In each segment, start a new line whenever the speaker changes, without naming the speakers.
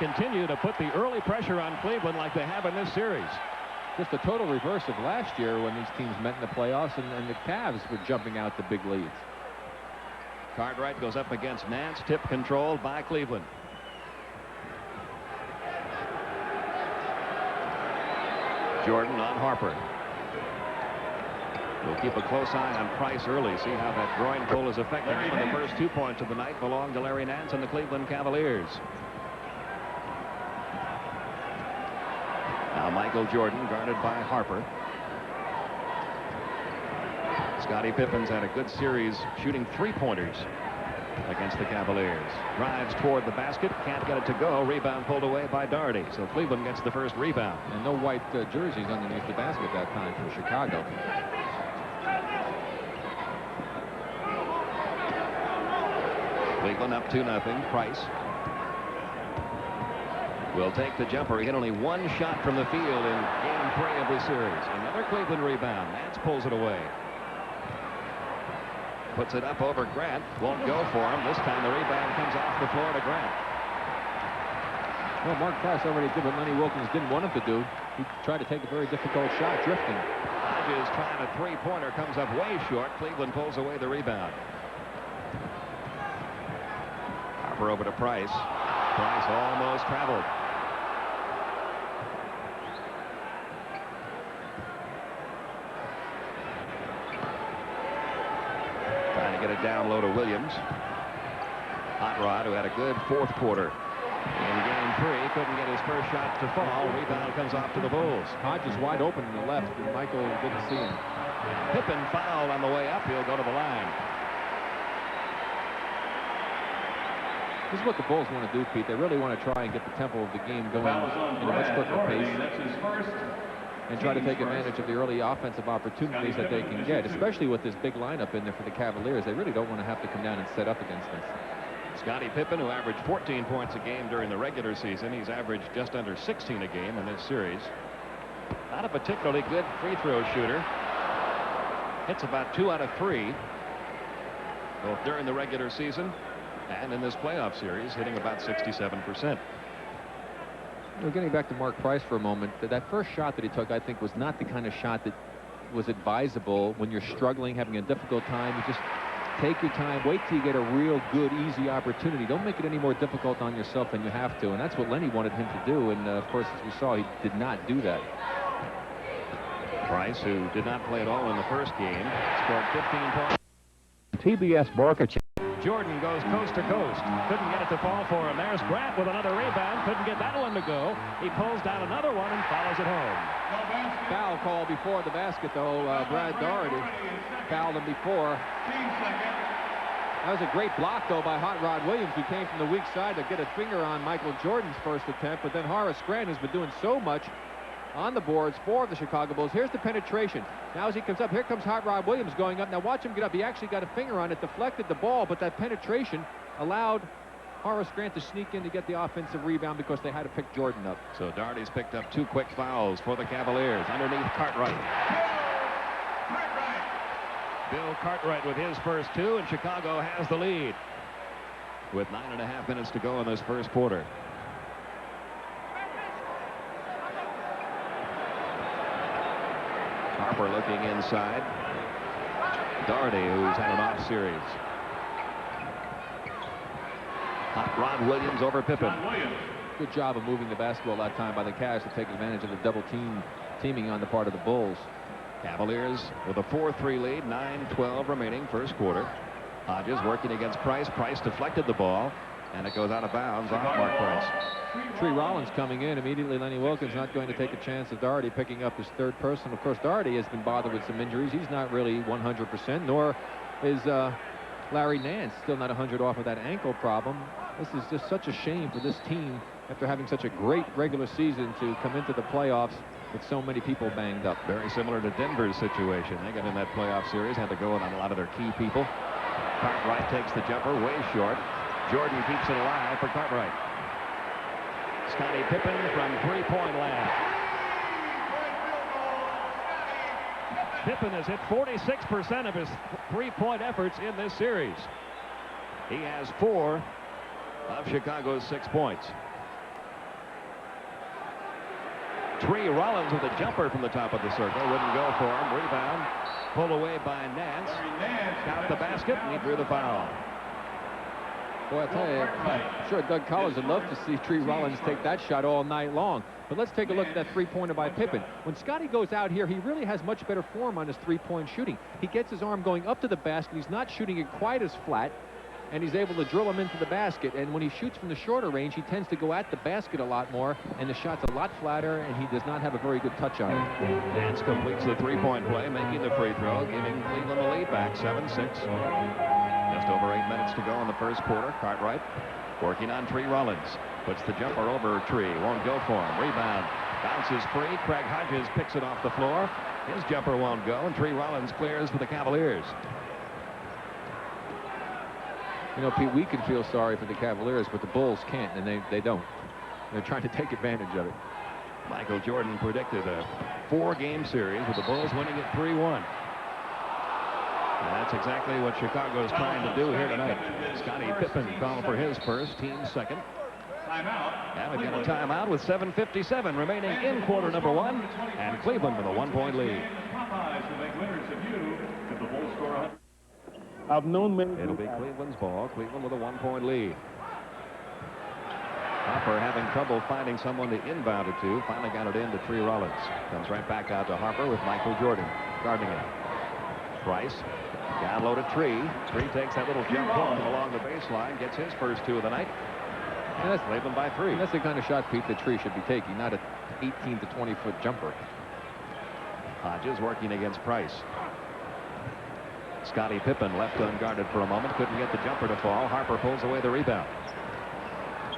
continue to put the early pressure on Cleveland like they have in this series.
Just a total reverse of last year when these teams met in the playoffs and the Cavs were jumping out to big leads.
Cartwright goes up against Nance, tip controlled by Cleveland. Jordan on Harper. We'll keep a close eye on Price early, see how that groin pull is affecting him. And the first 2 points of the night belong to Larry Nance and the Cleveland Cavaliers. Now Michael Jordan guarded by Harper. Scottie Pippen's had a good series shooting three-pointers against the Cavaliers. Drives toward the basket, can't get it to go. Rebound pulled away by Doherty. So Cleveland gets the first rebound.
And no white jerseys underneath the basket that time for Chicago.
Cleveland up 2-0. Price will take the jumper. He hit only one shot from the field in game 3 of the series. Another Cleveland rebound. Nance pulls it away. Puts it up over Grant. Won't go for him. This time the rebound comes off the floor to Grant.
Well, Mark Price already did what Lenny Wilkins didn't want him to do. He tried to take a very difficult shot, drifting.
Hodges trying a three-pointer, comes up way short. Cleveland pulls away the rebound. Harper over to Price. Price almost traveled. Trying to get it down low to Williams. Hot Rod, who had a good fourth quarter in game 3, couldn't get his first shot to fall. Rebound comes off to the Bulls.
Hodges wide open in the left, and Michael didn't see him.
Pippen fouled on the way up. He'll go to the line.
This is what the Bulls want to do, Pete. They really want to try and get the tempo of the game going in a much quicker pace and try to take advantage of the early offensive opportunities that they can get, especially with this big lineup in there for the Cavaliers. They really don't want to have to come down and set up against this.
Scottie Pippen, who averaged 14 points a game during the regular season, he's averaged just under 16 a game in this series. Not a particularly good free throw shooter. Hits about 2 out of 3, both during the regular season and in this playoff series, hitting about 67%.
Well, getting back to Mark Price for a moment, that first shot that he took, I think, was not the kind of shot that was advisable when you're struggling, having a difficult time. You just take your time, wait till you get a real good, easy opportunity. Don't make it any more difficult on yourself than you have to, and that's what Lenny wanted him to do, and of course, as we saw, he did not do that.
Price, who did not play at all in the first game, scored 15 points.
TBS Borkich.
Jordan goes coast to coast. Couldn't get it to fall for him. There's Grant with another rebound. Couldn't get that one to go. He pulls down another one and follows it home.
Foul call before the basket, though. Brad Doherty fouled him before. That was a great block, though, by Hot Rod Williams, who came from the weak side to get a finger on Michael Jordan's first attempt. But then Horace Grant has been doing so much on the boards for the Chicago Bulls. Here's the penetration. Now as he comes up, here comes Hot Rod Williams going up. Now watch him get up. He actually got a finger on it, deflected the ball, but that penetration allowed Horace Grant to sneak in to get the offensive rebound because they had to pick Jordan up.
So Doherty's picked up 2 quick fouls for the Cavaliers underneath Cartwright. Bill Cartwright with his first 2, and Chicago has the lead with 9.5 minutes to go in this first quarter. Harper looking inside. Doherty, who's had an off series. Hot Rod Williams over Pippen.
Good job of moving the basketball that time by the Cavs to take advantage of the double teaming on the part of the Bulls.
Cavaliers with a 4-3 lead, 9:12 remaining first quarter. Hodges working against Price. Price deflected the ball, and it goes out of bounds off Mark Price.
Tree Rollins coming in immediately. Lenny Wilkins not going to take a chance of Doherty picking up his third person. Of course, Doherty has been bothered with some injuries. He's not really 100%, nor is Larry Nance still not 100 off of that ankle problem. This is just such a shame for this team after having such a great regular season to come into the playoffs with so many people banged up.
Very similar to Denver's situation. They got in that playoff series, had to go in on a lot of their key people. Cartwright takes the jumper way short. Jordan keeps it alive for Cartwright. Scottie Pippen from three-point land. Pippen has hit 46% of his three-point efforts in this series. He has 4 of Chicago's 6 points. Tree Rollins with a jumper from the top of the circle. Wouldn't go for him. Rebound. Pulled away by Nance. Got the basket, and he drew the foul.
Boy, I tell you, I'm sure Doug Collins would love to see Tree Rollins take that shot all night long. But let's take a look at that three-pointer by Pippen. When Scotty goes out here, he really has much better form on his three-point shooting. He gets his arm going up to the basket. He's not shooting it quite as flat, and he's able to drill him into the basket. And when he shoots from the shorter range, he tends to go at the basket a lot more, and the shot's a lot flatter, and he does not have a very good touch on it.
Nance completes the three-point play, making the free throw, giving Cleveland the lead back, 7-6. Just over 8 minutes to go in the first quarter. Cartwright working on Tree Rollins. Puts the jumper over Tree. Won't go for him. Rebound. Bounces free. Craig Hodges picks it off the floor. His jumper won't go, and Tree Rollins clears for the Cavaliers.
You know, Pete, we can feel sorry for the Cavaliers, but the Bulls can't, and they don't. They're trying to take advantage of it.
Michael Jordan predicted a 4-game series with the Bulls winning it 3-1. And that's exactly what Chicago's trying to do here tonight. Scottie Pippen called for his first, team's second. And we've got a timeout with 7:57 remaining in quarter number 1, and Cleveland with a 1-point lead.
I've known many.
It'll be Cleveland's ball. Cleveland with a 1-point lead. Harper having trouble finding someone to inbound it to. Finally got it in to Tree Rollins. Comes right back out to Harper with Michael Jordan guarding it. Price. Downloaded Tree. Tree takes that little jump hook from along the baseline. Gets his first 2 of the night. And that's Cleveland by 3.
That's the kind of shot, Pete, that Tree should be taking, not an 18 to 20-foot jumper.
Hodges working against Price. Scottie Pippen left unguarded for a moment. Couldn't get the jumper to fall. Harper pulls away the rebound.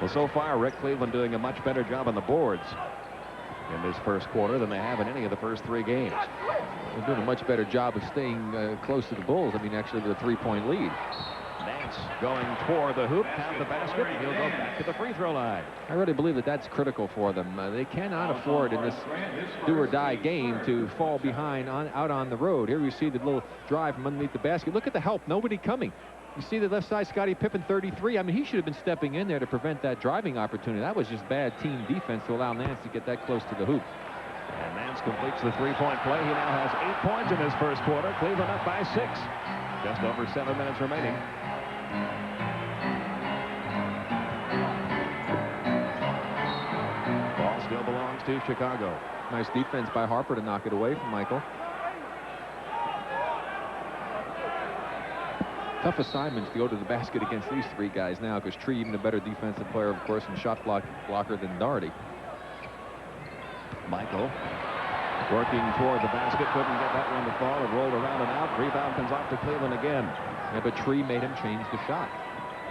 Well, so far, Rick, Cleveland doing a much better job on the boards in this first quarter than they have in any of the first 3 games.
They're doing a much better job of staying close to the Bulls. I mean, actually, with a 3-point lead.
Nance going toward the hoop, count the basket, and he'll go back to the free throw line.
I really believe that that's critical for them. They cannot afford in this do-or-die game to fall behind out on the road. Here we see the little drive from underneath the basket. Look at the help. Nobody coming. You see the left side, Scottie Pippen, 33. I mean, he should have been stepping in there to prevent that driving opportunity. That was just bad team defense to allow Nance to get that close to the hoop.
And Nance completes the 3-point play. He now has 8 points in his first quarter. Cleveland up by 6. Just over 7 minutes remaining. Ball still belongs to Chicago.
Nice defense by Harper to knock it away from Michael. Tough assignments to go to the basket against these 3 guys now, because Tree, even a better defensive player, of course, and shot blocker than Doherty.
Michael working toward the basket, couldn't get that one to fall. It rolled around and out. Rebound comes off to Cleveland again.
Yeah, but Tree made him change the shot.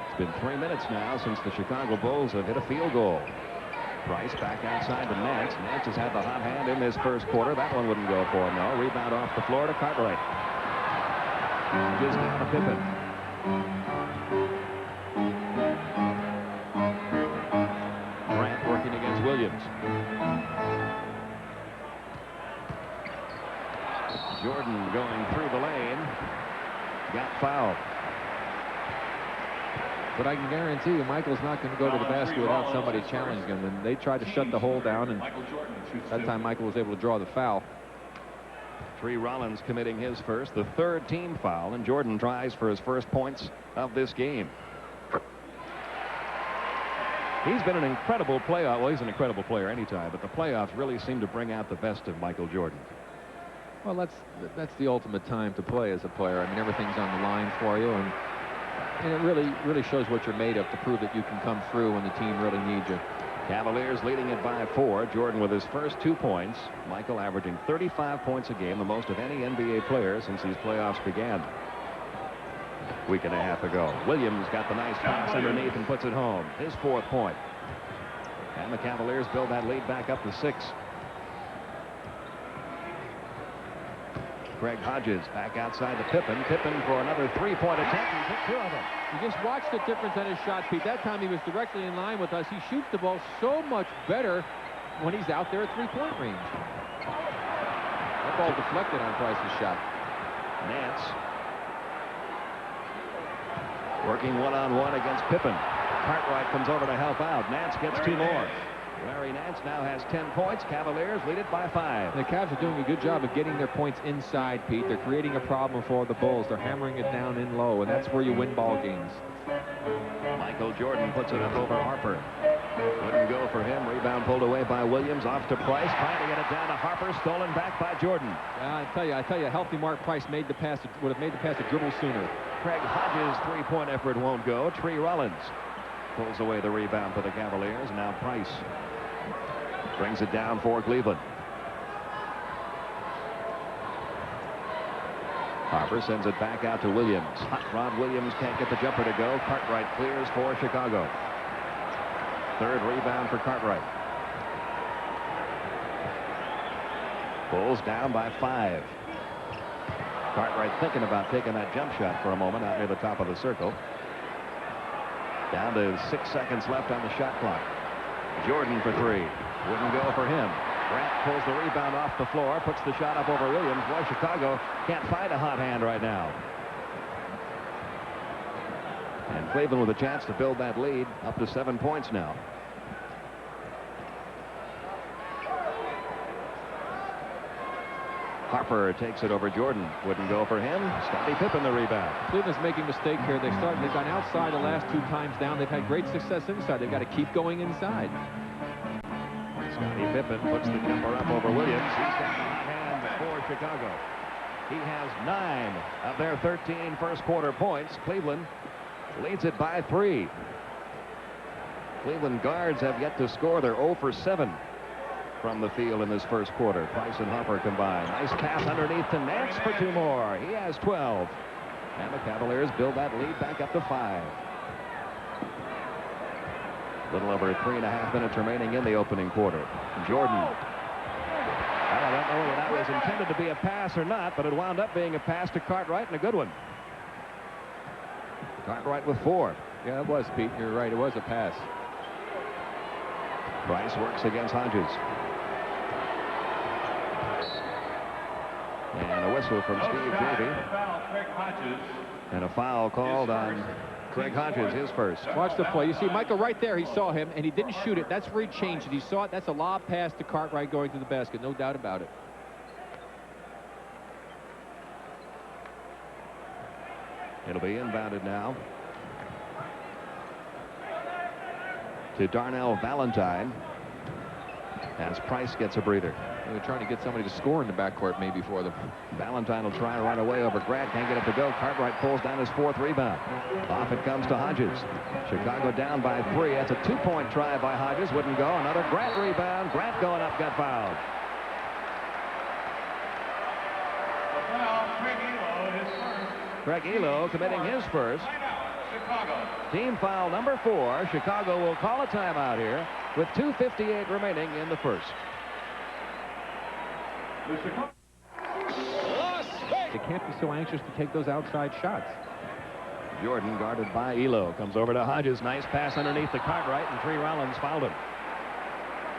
It's been 3 minutes now since the Chicago Bulls have hit a field goal. Price back outside to Nance. Nance has had the hot hand in this first quarter. That one wouldn't go for him, no. Rebound off the floor to Cartwright. Just down to Pippen. Grant working against Williams. Jordan going through the lane. Got fouled.
But I can guarantee you Michael's not going to go to the basket without somebody challenging him. And they tried to shut the hole down, and that time Michael was able to draw the foul.
Tree Rollins committing his first, the 3rd team foul, and Jordan tries for his first points of this game. He's been an incredible playoff. Well, he's an incredible player anytime, but the playoffs really seem to bring out the best of Michael Jordan.
Well, that's the ultimate time to play as a player. I mean, everything's on the line for you, and it really shows what you're made of to prove that you can come through when the team really needs you.
Cavaliers leading it by 4. Jordan with his first 2 points. Michael averaging 35 points a game, the most of any NBA player since these playoffs began a week and a half ago. Williams got the nice pass underneath and puts it home. His 4th point. And the Cavaliers build that lead back up to 6. Craig Hodges back outside to Pippen. Pippen for another 3-point attempt. He hit 2 of them.
You just watch the difference on his shot, Pete. That time he was directly in line with us. He shoots the ball so much better when he's out there at 3-point range. That ball deflected on Price's shot.
Nance working one-on-one against Pippen. Cartwright comes over to help out. Nance gets 2 more. Larry Nance now has 10 points. Cavaliers lead it by 5.
The Cavs are doing a good job of getting their points inside, Pete. They're creating a problem for the Bulls. They're hammering it down in low, and that's where you win ball games.
Michael Jordan puts it up over Harper. Wouldn't go for him. Rebound pulled away by Williams. Off to Price. Trying to get it down to Harper. Stolen back by Jordan.
I tell you, a healthy Mark Price would have made the pass a dribble sooner.
Craig Hodges' three-point effort won't go. Tree Rollins pulls away the rebound for the Cavaliers. Now Price brings it down for Cleveland. Harper sends it back out to Williams. Hot Rod Williams can't get the jumper to go. Cartwright clears for Chicago. Third rebound for Cartwright. Bulls down by 5. Cartwright thinking about taking that jump shot for a moment out near the top of the circle. Down to 6 seconds left on the shot clock. Jordan for 3. Wouldn't go for him. Grant pulls the rebound off the floor, puts the shot up over Williams. Boy, Chicago can't find a hot hand right now. And Cleveland with a chance to build that lead up to 7 points now. Harper takes it over Jordan. Wouldn't go for him. Scottie Pippen the rebound.
Cleveland's making a mistake here. They've gone outside the last 2 times down. They've had great success inside. They've got to keep going inside.
Scottie Pippen puts the jumper up over Williams. He's got the hot hand for Chicago. He has 9 of their 13 first quarter points. Cleveland leads it by 3. Cleveland guards have yet to score. They're 0 for 7 from the field in this first quarter. Price and Harper combined. Nice pass underneath to Nance for 2 more. He has 12. And the Cavaliers build that lead back up to 5. A little over 3.5 minutes remaining in the opening quarter. Jordan. I don't know whether that was intended to be a pass or not, but it wound up being a pass to Cartwright, and a good one. Cartwright with 4.
Yeah, it was, Pete. You're right. It was a pass.
Price works against Hodges. And a whistle from Steve Davey. And a foul called on Craig Hodges, his first.
Watch the play. You see Michael right there. He saw him, and he didn't shoot it. That's where he changed it. He saw it. That's a lob pass to Cartwright going to the basket. No doubt about it.
It'll be inbounded now to Darnell Valentine as Price gets a breather.
They're trying to get somebody to score in the backcourt maybe for them.
Valentine will try right away over Grant. Can't get it to go. Cartwright pulls down his 4th rebound. Off it comes to Hodges. Chicago down by 3. That's a 2-point try by Hodges. Wouldn't go. Another Grant rebound. Grant going up, got fouled. Craig Elo committing his first. Team foul number 4. Chicago will call a timeout here with 2:58 remaining in the first.
They can't be so anxious to take those outside shots.
Jordan guarded by Elo. Comes over to Hodges. Nice pass underneath the Cartwright, and Tree Rollins fouled him.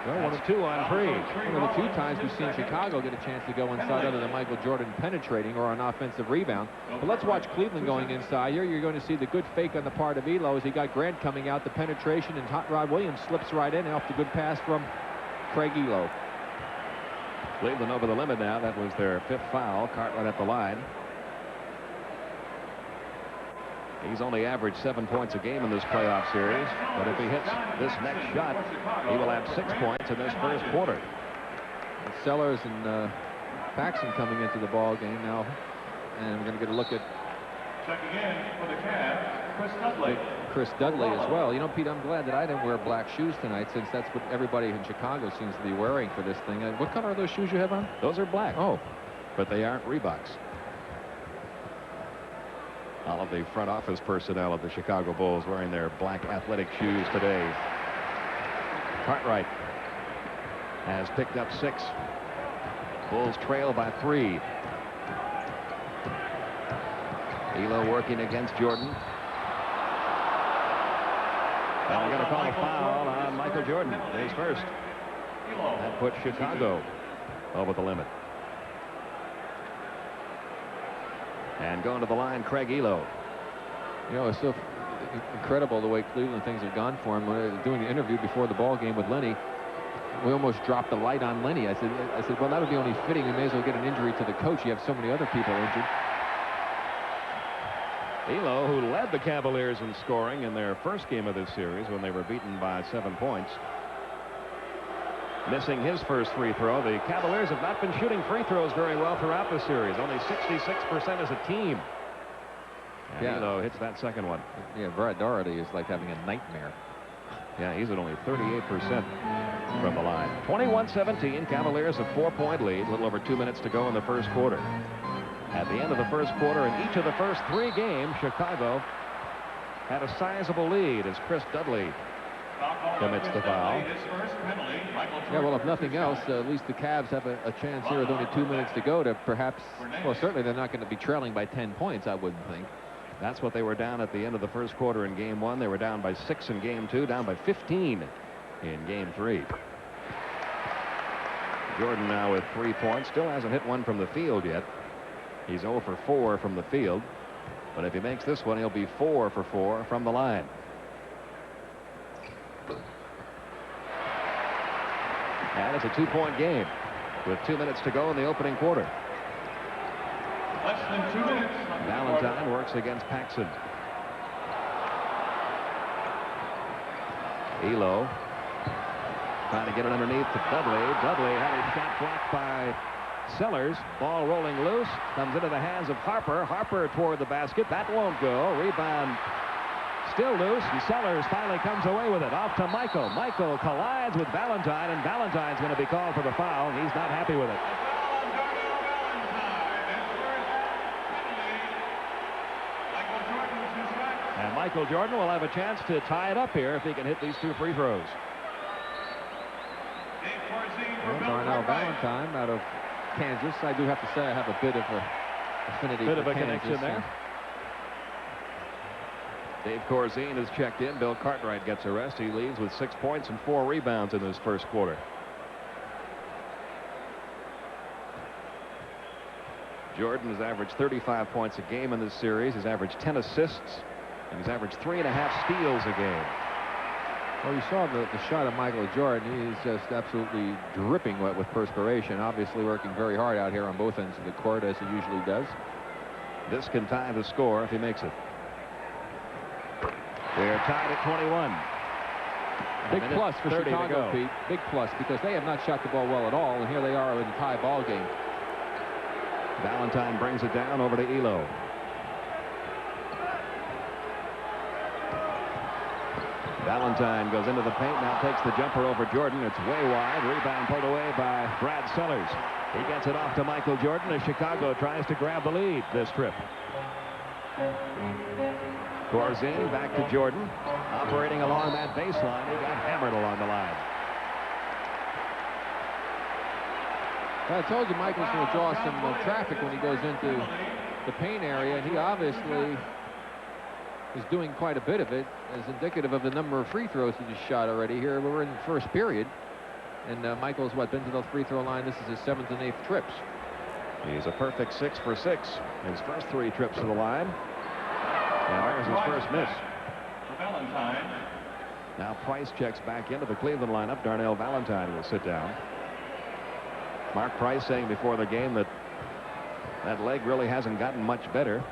Well, that's 2 on 3.
One of the few times we've seen Chicago get a chance to go inside other than Michael Jordan penetrating or an offensive rebound. But let's watch Cleveland going inside. Here you're going to see the good fake on the part of Elo as he got Grant coming out, the penetration, and Hot Rod Williams slips right in off the good pass from Craig Elo.
Cleveland over the limit now. That was their 5th foul. Cartwright at the line. He's only averaged 7 points a game in this playoff series, but if he hits this next shot, he will have 6 points in this first quarter.
Sellers and Paxson coming into the ball game now, and we're going to get a look at
checking in for the Cavs, Chris Dudley.
Chris Dudley as well. You know, Pete, I'm glad that I didn't wear black shoes tonight, since that's what everybody in Chicago seems to be wearing for this thing. What color are those shoes you have on?
Those are black.
Oh,
but they aren't Reeboks. All of the front office personnel of the Chicago Bulls wearing their black athletic shoes today. Cartwright has picked up 6. Bulls trail by 3. Elo working against Jordan. And we're going to call a foul on Michael Jordan, his first. That puts Chicago over the limit. And going to the line, Craig Elo.
You know, it's so incredible the way Cleveland things have gone for him. Doing the interview before the ball game with Lenny, we almost dropped the light on Lenny. I said, well, that would be only fitting. We may as well get an injury to the coach. You have so many other people injured.
Elo, who led the Cavaliers in scoring in their first game of this series when they were beaten by 7 points, missing his first free throw. The Cavaliers have not been shooting free throws very well throughout the series. Only 66% as a team. And Elo hits that second one.
Yeah, Brad Doherty is like having a nightmare.
Yeah, he's at only 38% from the line. 21-17, Cavaliers a 4-point lead. A little over 2 minutes to go in the first quarter. At the end of the first quarter, in each of the first 3 games, Chicago had a sizable lead as Chris Dudley commits the foul.
Yeah, well, if nothing else, at least the Cavs have a chance here with only 2 minutes to go to perhaps, well, certainly they're not going to be trailing by 10 points, I wouldn't think.
That's what they were down at the end of the first quarter in game 1. They were down by 6 in game 2, down by 15 in game 3. Jordan now with 3 points, still hasn't hit one from the field yet. He's 0 for 4 from the field, but if he makes this one, he'll be 4 for 4 from the line. And it's a 2-point game with 2 minutes to go in the opening quarter.
Less than 2 minutes.
Valentine works against Paxson. Elo trying to get it underneath to Dudley. Dudley had his shot blocked by Sellers. Ball rolling loose. Comes into the hands of Harper. Harper toward the basket. That won't go. Rebound still loose. And Sellers finally comes away with it. Off to Michael. Michael collides with Valentine, and Valentine's going to be called for the foul. He's not happy with it. And Michael Jordan will have a chance to tie it up here if he can hit these 2 free throws.
Well, Darnell Valentine out of Kansas. I do have to say I have a bit of a affinity
Bit
for
of a
Kansas
connection there. Dave Corzine has checked in. Bill Cartwright gets a rest. He leads with 6 points and 4 rebounds in this first quarter. Jordan has averaged 35 points a game in this series. He's averaged 10 assists, and he's averaged 3.5 steals a game.
Well, you saw the shot of Michael Jordan. He's just absolutely dripping wet with perspiration. Obviously working very hard out here on both ends of the court, as he usually does.
This can tie the score if he makes it. They're tied at 21.
Big plus for Chicago, Pete. Big plus, because they have not shot the ball well at all, and here they are in a tie ball game.
Valentine brings it down over to Elo. Valentine goes into the paint, now takes the jumper over Jordan. It's way wide. Rebound pulled away by Brad Sellers. He gets it off to Michael Jordan as Chicago tries to grab the lead this trip. Corzine back to Jordan. Operating along that baseline. He got hammered along the line.
Well, I told you Michael's going to draw some traffic when he goes into the paint area, and he obviously is doing quite a bit of it, as indicative of the number of free throws that he's shot already. Here we're in the first period, and Michael's been to the free throw line. This is his 7th and 8th trips.
He's a perfect 6 for 6 his first 3 trips to the line. And there's his first miss. Now Price checks back into the Cleveland lineup. Darnell Valentine will sit down. Mark Price saying before the game that that leg really hasn't gotten much better.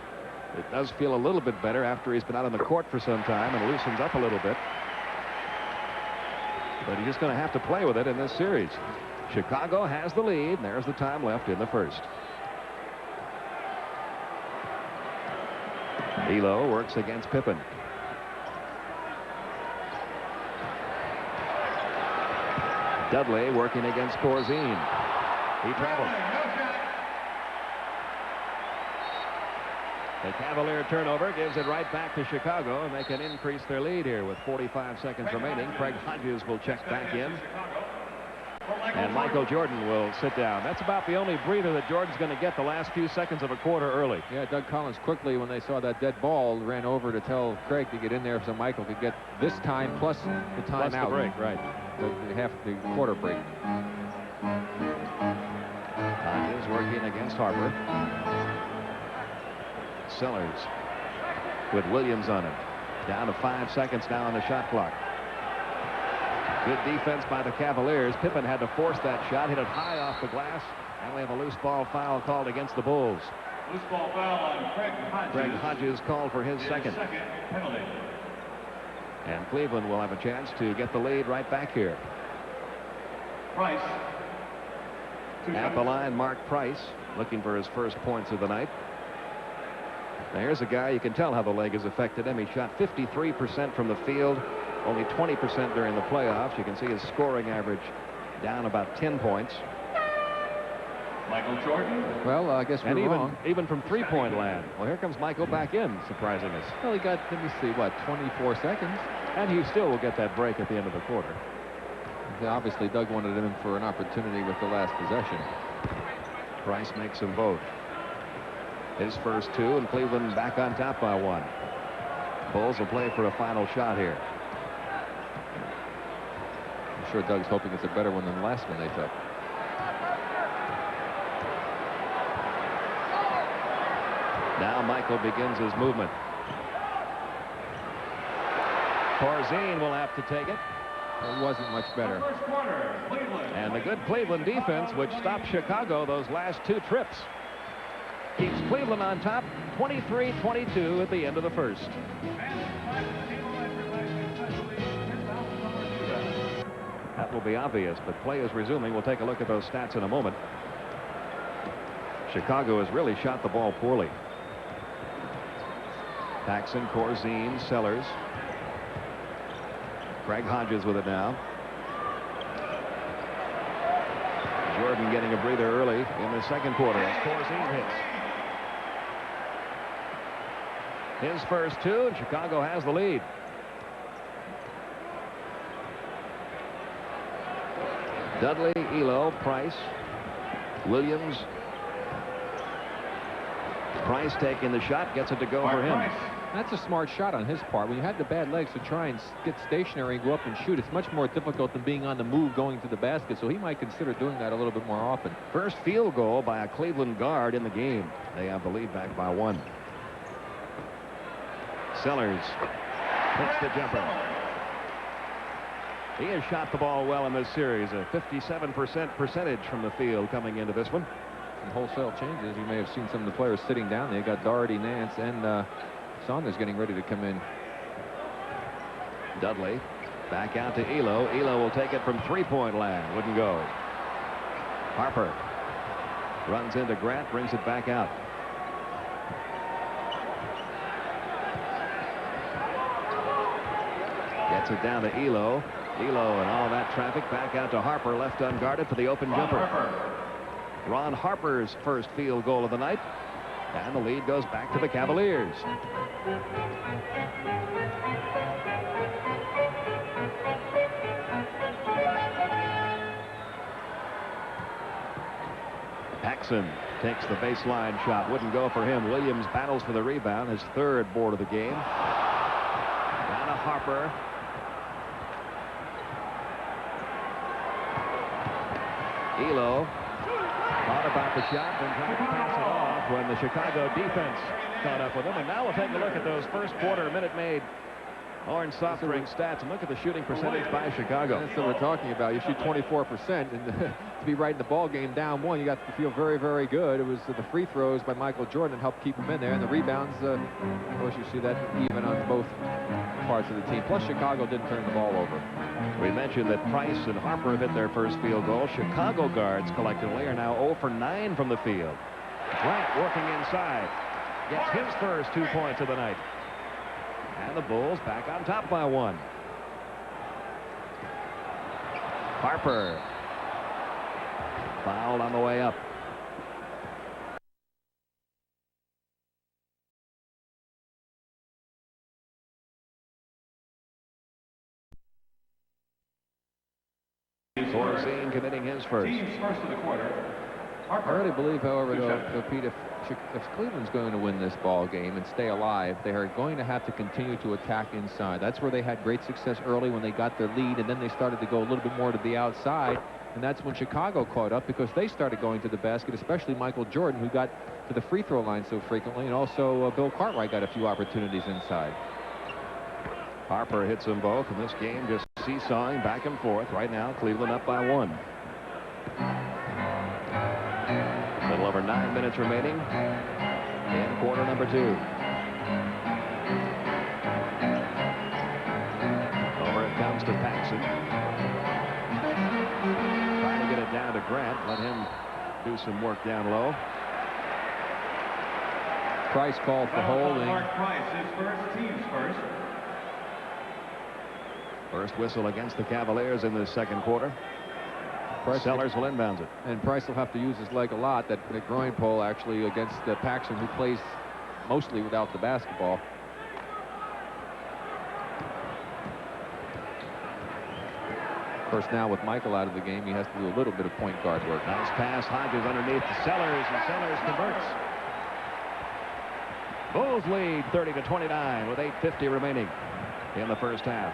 It does feel a little bit better after he's been out on the court for some time and loosens up a little bit. But he's just going to have to play with it in this series. Chicago has the lead, and there's the time left in the first. Elo works against Pippen. Dudley working against Corzine. He traveled. The Cavalier turnover gives it right back to Chicago, and they can increase their lead here with 45 seconds remaining. Craig Hodges will check back in. And Michael Jordan will sit down. That's about the only breather that Jordan's going to get the last few seconds of a quarter early.
Yeah, Doug Collins quickly, when they saw that dead ball, ran over to tell Craig to get in there so Michael could get this time plus the time out.
The break, right.
The quarter break.
Hodges working against Harper. Sellers with Williams on him. Down to 5 seconds now on the shot clock. Good defense by the Cavaliers. Pippen had to force that shot, hit it high off the glass, and we have a loose ball foul called against the Bulls.
Loose ball foul on Craig Hodges.
Greg Hodges called for his second.
Penalty.
And Cleveland will have a chance to get the lead right back here.
Price.
At the line, Mark Price, looking for his first points of the night. Now here's a guy, you can tell how the leg has affected him. He shot 53% from the field, only 20% during the playoffs. You can see his scoring average down about 10 points.
Michael Jordan.
Well, I guess we're wrong.
Even from three-point land. Well, here comes Michael back in, surprising us.
Well, he got, let me see, what, 24 seconds?
And he still will get that break at the end of the quarter.
Obviously, Doug wanted him for an opportunity with the last possession.
Price makes them both. His first two, and Cleveland back on top by one. Bulls will play for a final shot here.
I'm sure Doug's hoping it's a better one than the last one they took.
Now Michael begins his movement. Corzine will have to take it.
It wasn't much better.
First quarter, Cleveland.
And the good Cleveland defense, which stopped Chicago those last two trips, keeps Cleveland on top 23-22 at the end of the first. That will be obvious, but play is resuming. We'll take a look at those stats in a moment. Chicago has really shot the ball poorly. Paxson, Corzine, Sellers. Craig Hodges with it now. Jordan getting a breather early in the second quarter as Corzine hits. His first two, and Chicago has the lead. Dudley, Elo, Price, Williams. Price taking the shot, gets it to go for him.
That's a smart shot on his part. When you have the bad legs to try and get stationary and go up and shoot, it's much more difficult than being on the move going to the basket, so he might consider doing that a little bit more often.
First field goal by a Cleveland guard in the game. They have the lead back by one. Sellers hits the jumper. He has shot the ball well in this series, a 57% percentage from the field coming into this one.
Some wholesale changes. You may have seen some of the players sitting down. They got Doherty, Nance, and Saunders getting ready to come in.
Dudley back out to Elo. Elo will take it from three-point land. Wouldn't go. Harper runs into Grant, brings it back out. Gets it down to Elo. Elo and all that traffic back out to Harper, left unguarded for the open jumper. Ron Harper's first field goal of the night, and the lead goes back to the Cavaliers. Paxson takes the baseline shot, wouldn't go for him. Williams battles for the rebound, his third board of the game. Down to Harper. Elo thought about the shot, then tried to pass it off when the Chicago defense caught up with him. And now we'll take a look at those first quarter Minute Maid orange soft drink stats and look at the shooting percentage by Chicago.
That's what we're talking about. You shoot 24%, and to be right in the ball game down one, you got to feel very, very good. It was the free throws by Michael Jordan that helped keep him in there, and the rebounds, of course, you see that even on both parts of the team. Plus, Chicago didn't turn the ball over.
We mentioned that Price and Harper have hit their first field goal. Chicago guards collectively are now 0 for 9 from the field. Grant working inside. Gets his first 2 points of the night. And the Bulls back on top by one. Harper fouled on the way up. Corzine committing his first.
Team's first of the quarter. Harper.
I really believe, however, though, Pete, if Cleveland's going to win this ball game and stay alive, they are going to have to continue to attack inside. That's where they had great success early when they got their lead, and then they started to go a little bit more to the outside, and that's when Chicago caught up because they started going to the basket, especially Michael Jordan, who got to the free throw line so frequently, and also Bill Cartwright got a few opportunities inside.
Harper hits them both, and this game just Seesawing back and forth. Right now, Cleveland up by 1. A little over 9 minutes remaining in quarter number 2. Over it comes to Paxson. Trying to get it down to Grant. Let him do some work down low.
Price called for holding.
Mark Price, his first, team's first.
First whistle against the Cavaliers in this second quarter. Sellers will inbound it.
And Price will have to use his leg a lot. That groin pull actually against Paxson, who plays mostly without the basketball. Of course, now with Michael out of the game, he has to do a little bit of point guard work.
Nice pass. Hodges underneath to Sellers, and Sellers converts. Bulls lead 30-29 with 8:50 remaining in the first half.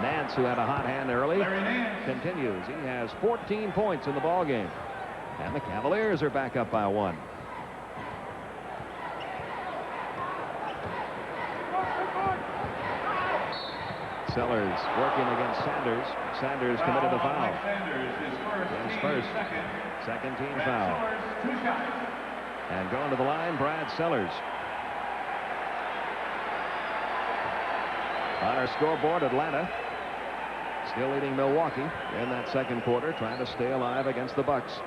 Nance, who had a hot hand early, continues. He has 14 points in the ball game, and the Cavaliers are back up by 1. Sellers working against Sanders. Sanders committed a foul. His first. Second team foul. And going to the line, Brad Sellers. On our scoreboard, Atlanta still leading Milwaukee in that second quarter, trying to stay alive against the Bucks.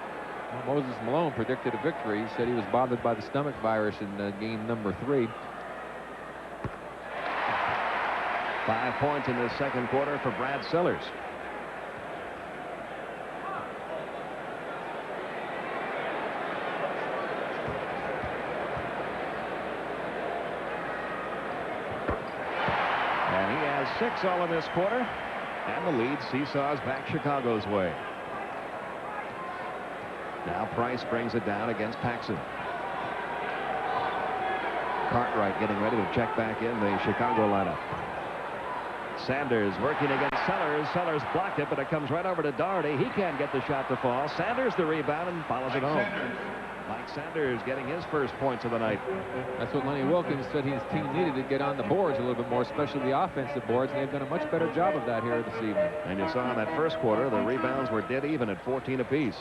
Well, Moses Malone predicted a victory. He said he was bothered by the stomach virus in game number 3.
5 points in this second quarter for Brad Sellers. And he has 6 all in this quarter. And the lead seesaws back Chicago's way. Now Price brings it down against Paxson. Cartwright getting ready to check back in the Chicago lineup. Sanders working against Sellers. Sellers blocked it, but it comes right over to Doherty. He can't get the shot to fall. Sanders the rebound and follows it home. Mike Sanders getting his first points of the night.
That's what Lenny Wilkins said his team needed to get on the boards a little bit more, especially the offensive boards, and they've done a much better job of that here this evening.
And you saw in that first quarter, the rebounds were dead even at 14 apiece.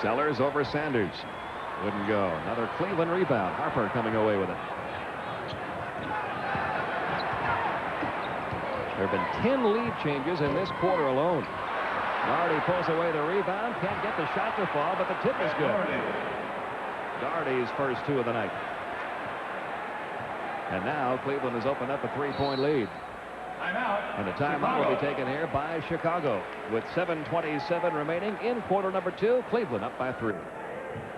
Sellers over Sanders. Wouldn't go. Another Cleveland rebound. Harper coming away with it. There have been 10 lead changes in this quarter alone. Doherty pulls away the rebound. Can't get the shot to fall, but the tip is good. Doherty's first 2 of the night. And now Cleveland has opened up a 3-point lead. And a timeout will be taken here by Chicago with 7:27 remaining in quarter number 2. Cleveland up by 3.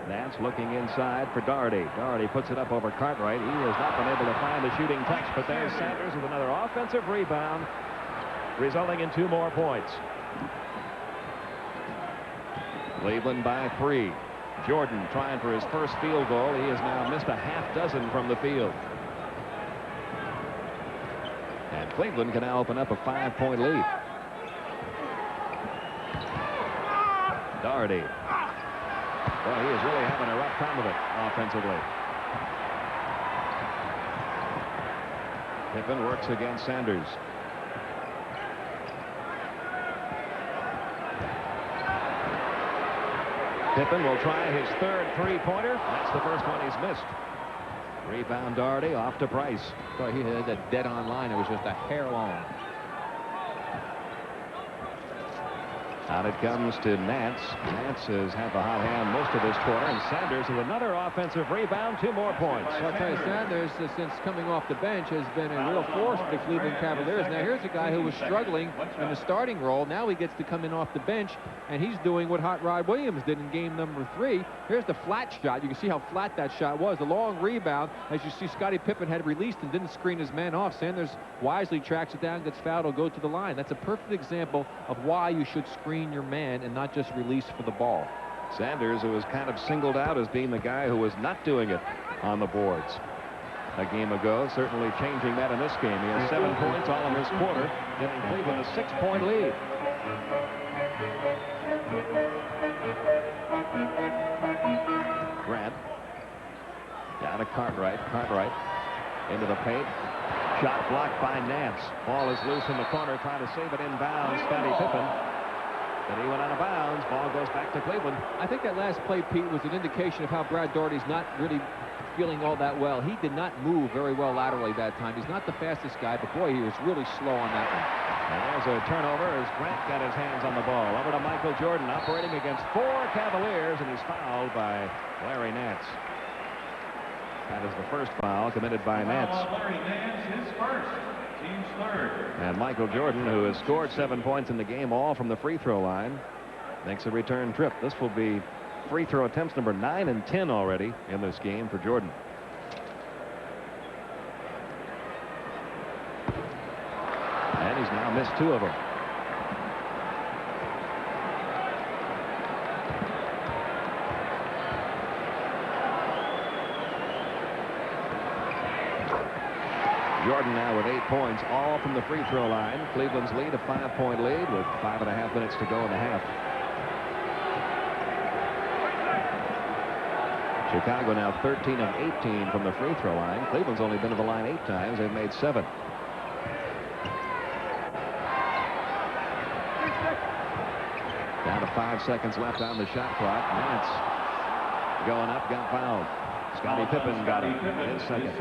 Nance looking inside for Doherty. Doherty puts it up over Cartwright. He has not been able to find the shooting touch, but there's Sanders with another offensive rebound, resulting in 2 more points. Cleveland by 3. Jordan trying for his first field goal. He has now missed a half dozen from the field. And Cleveland can now open up a 5-point lead. Doherty. Well, he is really having a rough time of it offensively. Pippen works against Sanders. Pippen will try his third 3-pointer. That's the first one he's missed. Rebound Doherty off to Price.
Boy, he had that dead-on line. It was just a hair long.
Out it comes to Nance. Nance has had the hot hand most of this quarter, and Sanders with another offensive rebound, 2 more points.
Well, I'll tell you, Sanders, since coming off the bench, has been a real force for the Cleveland Cavaliers. Now, here's a guy who was struggling in the starting role. Now he gets to come in off the bench, and he's doing what Hot Rod Williams did in game number 3. Here's the flat shot. You can see how flat that shot was. A long rebound. As you see, Scottie Pippen had released and didn't screen his man off. Sanders wisely tracks it down, gets fouled, will go to the line. That's a perfect example of why you should screen your man and not just release for the ball.
Sanders, who was kind of singled out as being the guy who was not doing it on the boards a game ago, certainly changing that in this game. He has 7 points all in this quarter, giving Cleveland a 6-point lead. Grant Down to Cartwright. Cartwright into the paint. Shot blocked by Nance. Ball is loose in the corner, trying to save it inbounds. Scottie Pippen. But he went out of bounds. Ball goes back to Cleveland.
I think that last play, Pete, was an indication of how Brad Daugherty's not really feeling all that well. He did not move very well laterally that time. He's not the fastest guy, but boy, he was really slow on that one.
And there's a turnover as Grant got his hands on the ball. Over to Michael Jordan, operating against 4 Cavaliers, and he's fouled by Larry Nance. That is the first foul committed by Nance.
Larry Nance, his first. Team's third.
And Michael Jordan, who has scored 7 points in the game, all from the free throw line, makes a return trip. This will be free throw attempts number 9 and 10 already in this game for Jordan. And he's now missed 2 of them. Jordan now with 8 points, all from the free throw line. Cleveland's lead, a 5-point lead with 5.5 minutes to go in the half. Chicago now 13 of 18 from the free throw line. Cleveland's only been to the line 8 times. They've made 7. Down to 5 seconds left on the shot clock. Nance going up, got fouled. Scottie Pippen got him in second.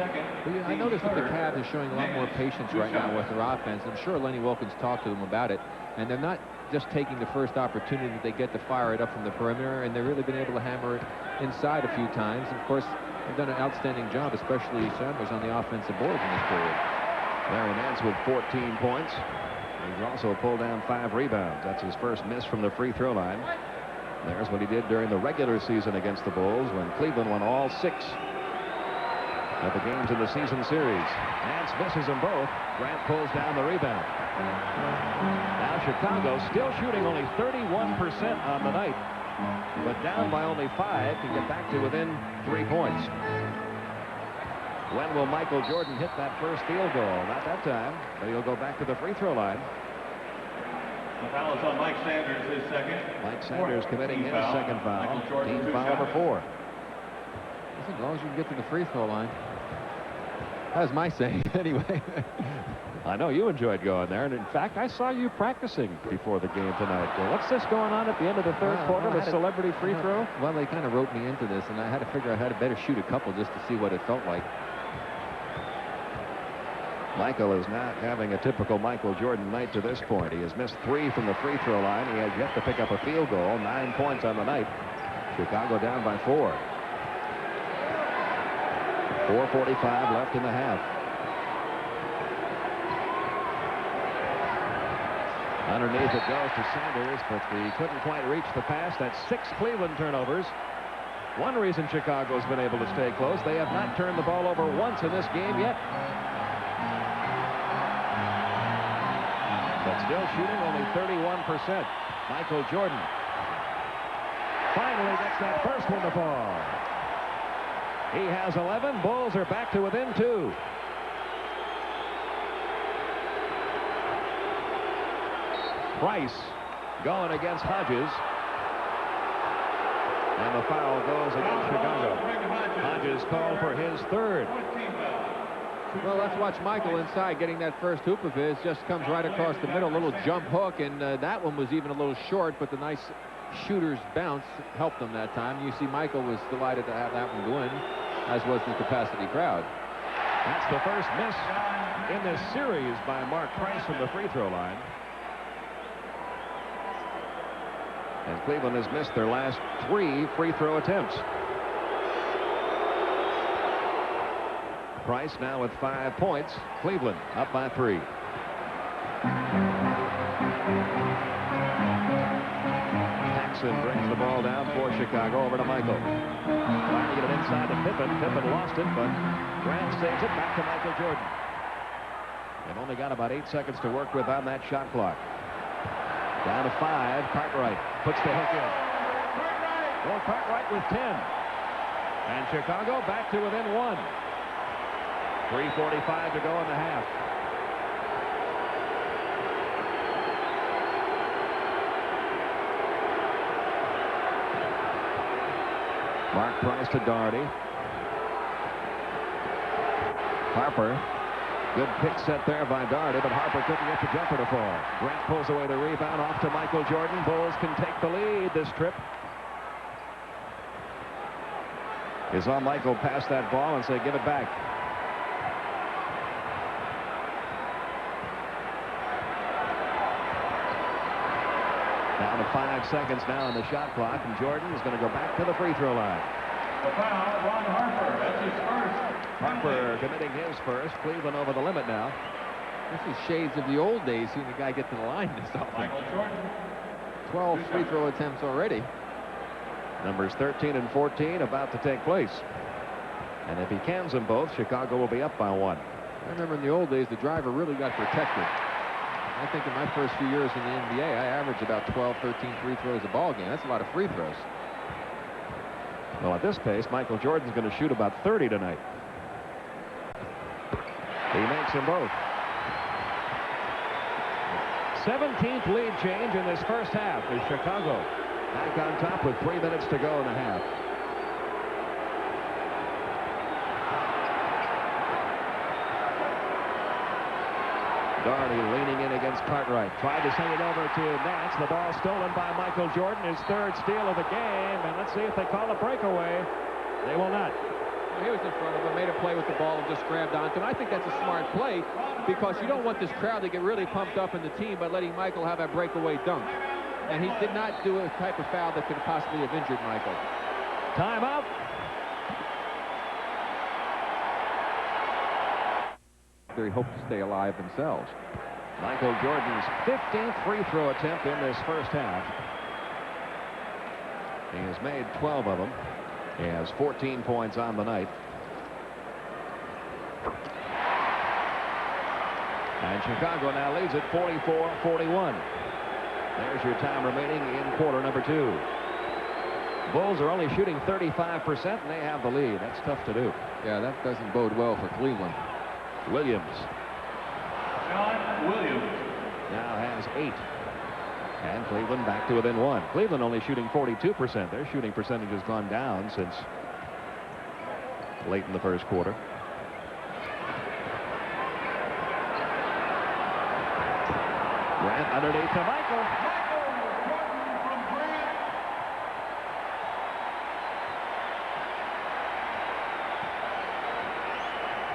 Well, I noticed that the Cavs are showing a lot more patience right now with their offense. I'm sure Lenny Wilkins talked to them about it, and they're not just taking the first opportunity that they get to fire it up from the perimeter, and they've really been able to hammer it inside a few times. And of course, they've done an outstanding job, especially Sanders on the offensive boards in this period.
Larry Nance with 14 points. He's also pulled down 5 rebounds. That's his first miss from the free throw line. There's what he did during the regular season against the Bulls when Cleveland won all 6 of the games in the season series. Nance misses them both. Grant pulls down the rebound. Now Chicago still shooting only 31% on the night, but down by only 5 to get back to within 3 points. When will Michael Jordan hit that first field goal? Not that time, but he'll go back to the free throw line.
The foul is on Mike Sanders, his second.
Mike Sanders committing his second foul. Team foul number 4.
As long as you can get to the free throw line. That was my saying, anyway.
I know you enjoyed going there, and in fact, I saw you practicing before the game tonight. What's this going on at the end of the third quarter, the celebrity free throw?
Well, they kind of roped me into this, and I had to figure out how to better shoot a couple just to see what it felt like.
Michael is not having a typical Michael Jordan night to this point. He has missed 3 from the free throw line. He has yet to pick up a field goal. 9 points on the night. Chicago down by 4. 4:45 left in the half. Underneath it goes to Sanders, but he couldn't quite reach the pass. That's 6 Cleveland turnovers. One reason Chicago's been able to stay close, they have not turned the ball over once in this game yet. But still shooting only 31%. Michael Jordan finally gets that first one to fall. He has 11. Bulls are back to within 2. Price going against Hodges. And the foul goes against Chicago. Hodges called for his 3rd.
Well, let's watch Michael inside getting that first hoop of his. Just comes right across the middle, a little jump hook, and that one was even a little short, but the nice shooter's bounce helped them that time. You see Michael was delighted to have that one go in, as was the capacity crowd.
That's the first miss in this series by Mark Price from the free throw line. And Cleveland has missed their last 3 free throw attempts. Price now with 5 points. Cleveland up by 3. Paxson brings the ball down for Chicago. Over to Michael. Trying to get it inside to Pippen. Pippen lost it, but Grant saves it back to Michael Jordan. They've only got about 8 seconds to work with on that shot clock. Down to 5. Cartwright puts the hook in. Well, Cartwright with 10. And Chicago back to within 1. 3:45 to go in the half. Mark Price to Daugherty. Harper. Good pick set there by Doherty, but Harper couldn't get the jumper to fall. Grant pulls away the rebound off to Michael Jordan. Bulls can take the lead this trip. Is on Michael pass that ball and say, give it back. Down to 5 seconds now on the shot clock, and Jordan is going to go back to the free throw line.
The foul on Harper. That's his first.
Harper committing his first. Cleveland over the limit now.
This is shades of the old days, seeing the guy get to the line this often.
Michael Jordan.
12 free throw attempts already.
Numbers 13 and 14 about to take place. And if he cans them both, Chicago will be up by 1.
I remember in the old days, the driver really got protected. I think in my first few years in the NBA, I averaged about 12, 13 free throws a ball game. That's a lot of free throws.
Well, at this pace, Michael Jordan's going to shoot about 30 tonight. He makes them both. 17th lead change in this first half is Chicago. Back on top with 3 minutes to go in the half. Doherty leaning in against Cartwright. Tried to send it over to Nance. The ball stolen by Michael Jordan. His third steal of the game. And let's see if they call a breakaway. They will not.
Well, he was in front of him, made a play with the ball and just grabbed onto him. I think that's a smart play because you don't want this crowd to get really pumped up in the team by letting Michael have a breakaway dunk. And he did not do a type of foul that could possibly have injured Michael.
Timeout.
They hope to stay alive themselves.
Michael Jordan's 15th free throw attempt in this first half. He has made 12 of them. He has 14 points on the night. And Chicago now leads it 44-41. There's your time remaining in quarter number 2. Bulls are only shooting 35%, and they have the lead. That's tough to do.
Yeah, that doesn't bode well for Cleveland.
Williams
John Williams.
now has 8. And Cleveland back to within 1. Cleveland only shooting 42%. Their shooting percentage has gone down since late in the first quarter. Grant underneath to Michael.
From Grant.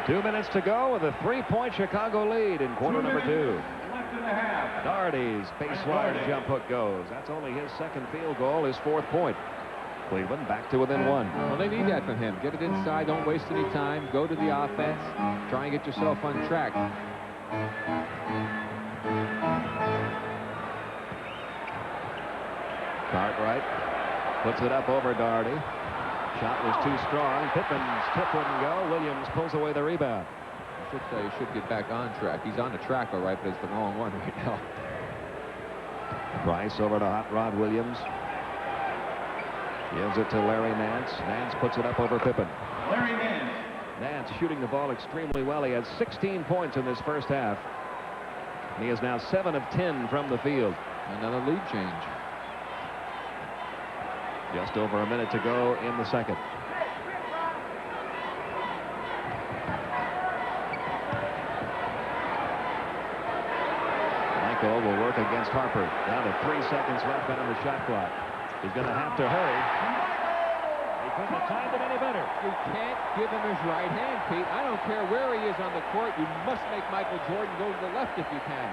2 minutes to go with a 3-point Chicago lead in quarter number 2.
Left in the half.
Doherty's baseline jump hook goes. That's only his second field goal, his 4th point. Cleveland back to within 1.
Well, they need that from him. Get it inside. Don't waste any time. Go to the offense. Try and get yourself on track.
Cartwright puts it up over Doherty. Shot was too strong. Pippen's tip wouldn't go. Williams pulls away the rebound.
I should say he should get back on track. He's on the track all right, but it's the wrong one right now.
Price over to Hot Rod Williams. Gives it to Larry Nance. Nance puts it up over Pippen.
Larry Nance.
Nance shooting the ball extremely well. He had 16 points in this first half. He is now 7 of 10 from the field.
Another lead change.
Just over a minute to go in the second. Michael will work against Harper. Down to 3 seconds left on the shot clock. He's going to have to hurry. He couldn't have timed it any better.
You can't give him his right hand, Pete. I don't care where he is on the court. You must make Michael Jordan go to the left if you can.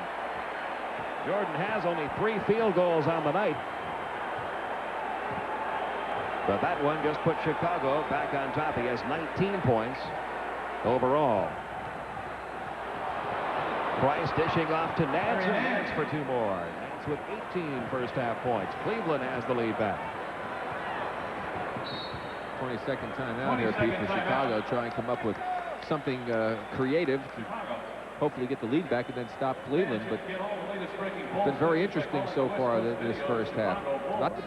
Jordan has only 3 field goals on the night. But that one just put Chicago back on top. He has 19 points overall. Price dishing off to Nance, and Nance for 2 more. Nance with 18 first half points. Cleveland has the lead back.
22nd timeout here, Pete, for Chicago. Try and come up with something creative to hopefully get the lead back and then stop Cleveland. But it's been very interesting so far this first half.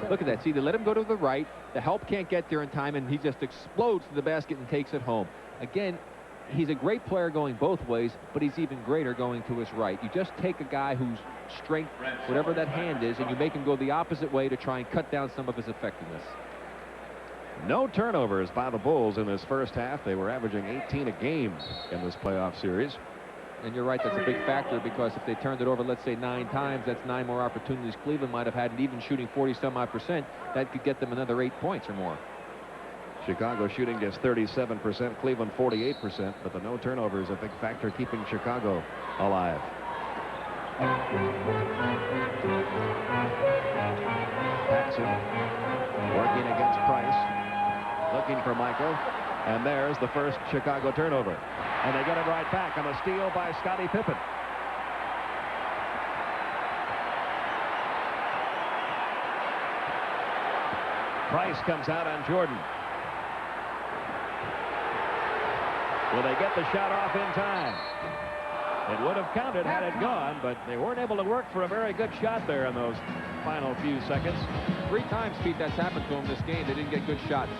Look at that. See, they let him go to the right. The help can't get there in time, and he just explodes to the basket and takes it home. Again, he's a great player going both ways, but he's even greater going to his right. You just take a guy whose strength, whatever that hand is, and you make him go the opposite way to try and cut down some of his effectiveness.
No turnovers by the Bulls in this first half. They were averaging 18 a game in this playoff series.
And you're right, that's a big factor, because if they turned it over, let's say 9 times, that's 9 more opportunities Cleveland might have had, and even shooting 40-some-odd%, that could get them another 8 points or more.
Chicago shooting just 37%, Cleveland 48%, but the no turnovers a big factor keeping Chicago alive. Paxson working against Price, looking for Michael, and there's the first Chicago turnover. And they get it right back on a steal by Scottie Pippen. Price comes out on Jordan. Will they get the shot off in time? It would have counted had it gone, but they weren't able to work for a very good shot there in those final few seconds.
3 times, Pete, that's happened to them this game. They didn't get good shots.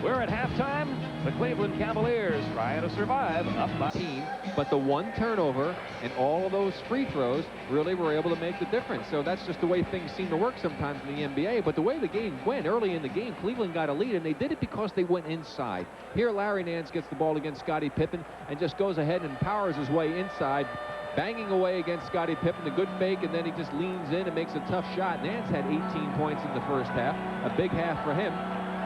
We're at halftime. The Cleveland Cavaliers trying to survive up by
18, but the 1 turnover and all of those free throws really were able to make the difference. So that's just the way things seem to work sometimes in the NBA. But the way the game went early in the game, Cleveland got a lead, and they did it because they went inside. Here, Larry Nance gets the ball against Scottie Pippen and just goes ahead and powers his way inside, banging away against Scottie Pippen. A good fake, and then he just leans in and makes a tough shot. Nance had 18 points in the first half, a big half for him,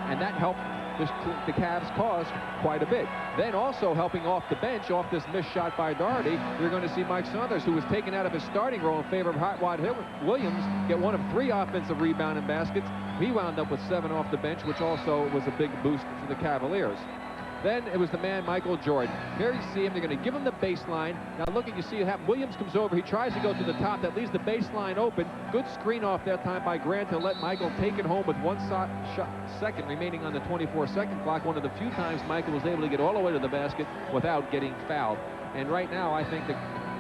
and that helped the Cavs cause quite a bit. Then also helping off the bench, off this missed shot by Doherty, you're going to see Mike Saunders, who was taken out of his starting role in favor of Hot Rod Williams, get 1 of 3 offensive rebounding baskets. He wound up with 7 off the bench, which also was a big boost for the Cavaliers. Then it was the man, Michael Jordan. Here you see him. They're going to give him the baseline. Now look, you see Williams comes over. He tries to go to the top. That leaves the baseline open. Good screen off that time by Grant to let Michael take it home with 1 second remaining on the 24-second clock. One of the few times Michael was able to get all the way to the basket without getting fouled. And right now, I think that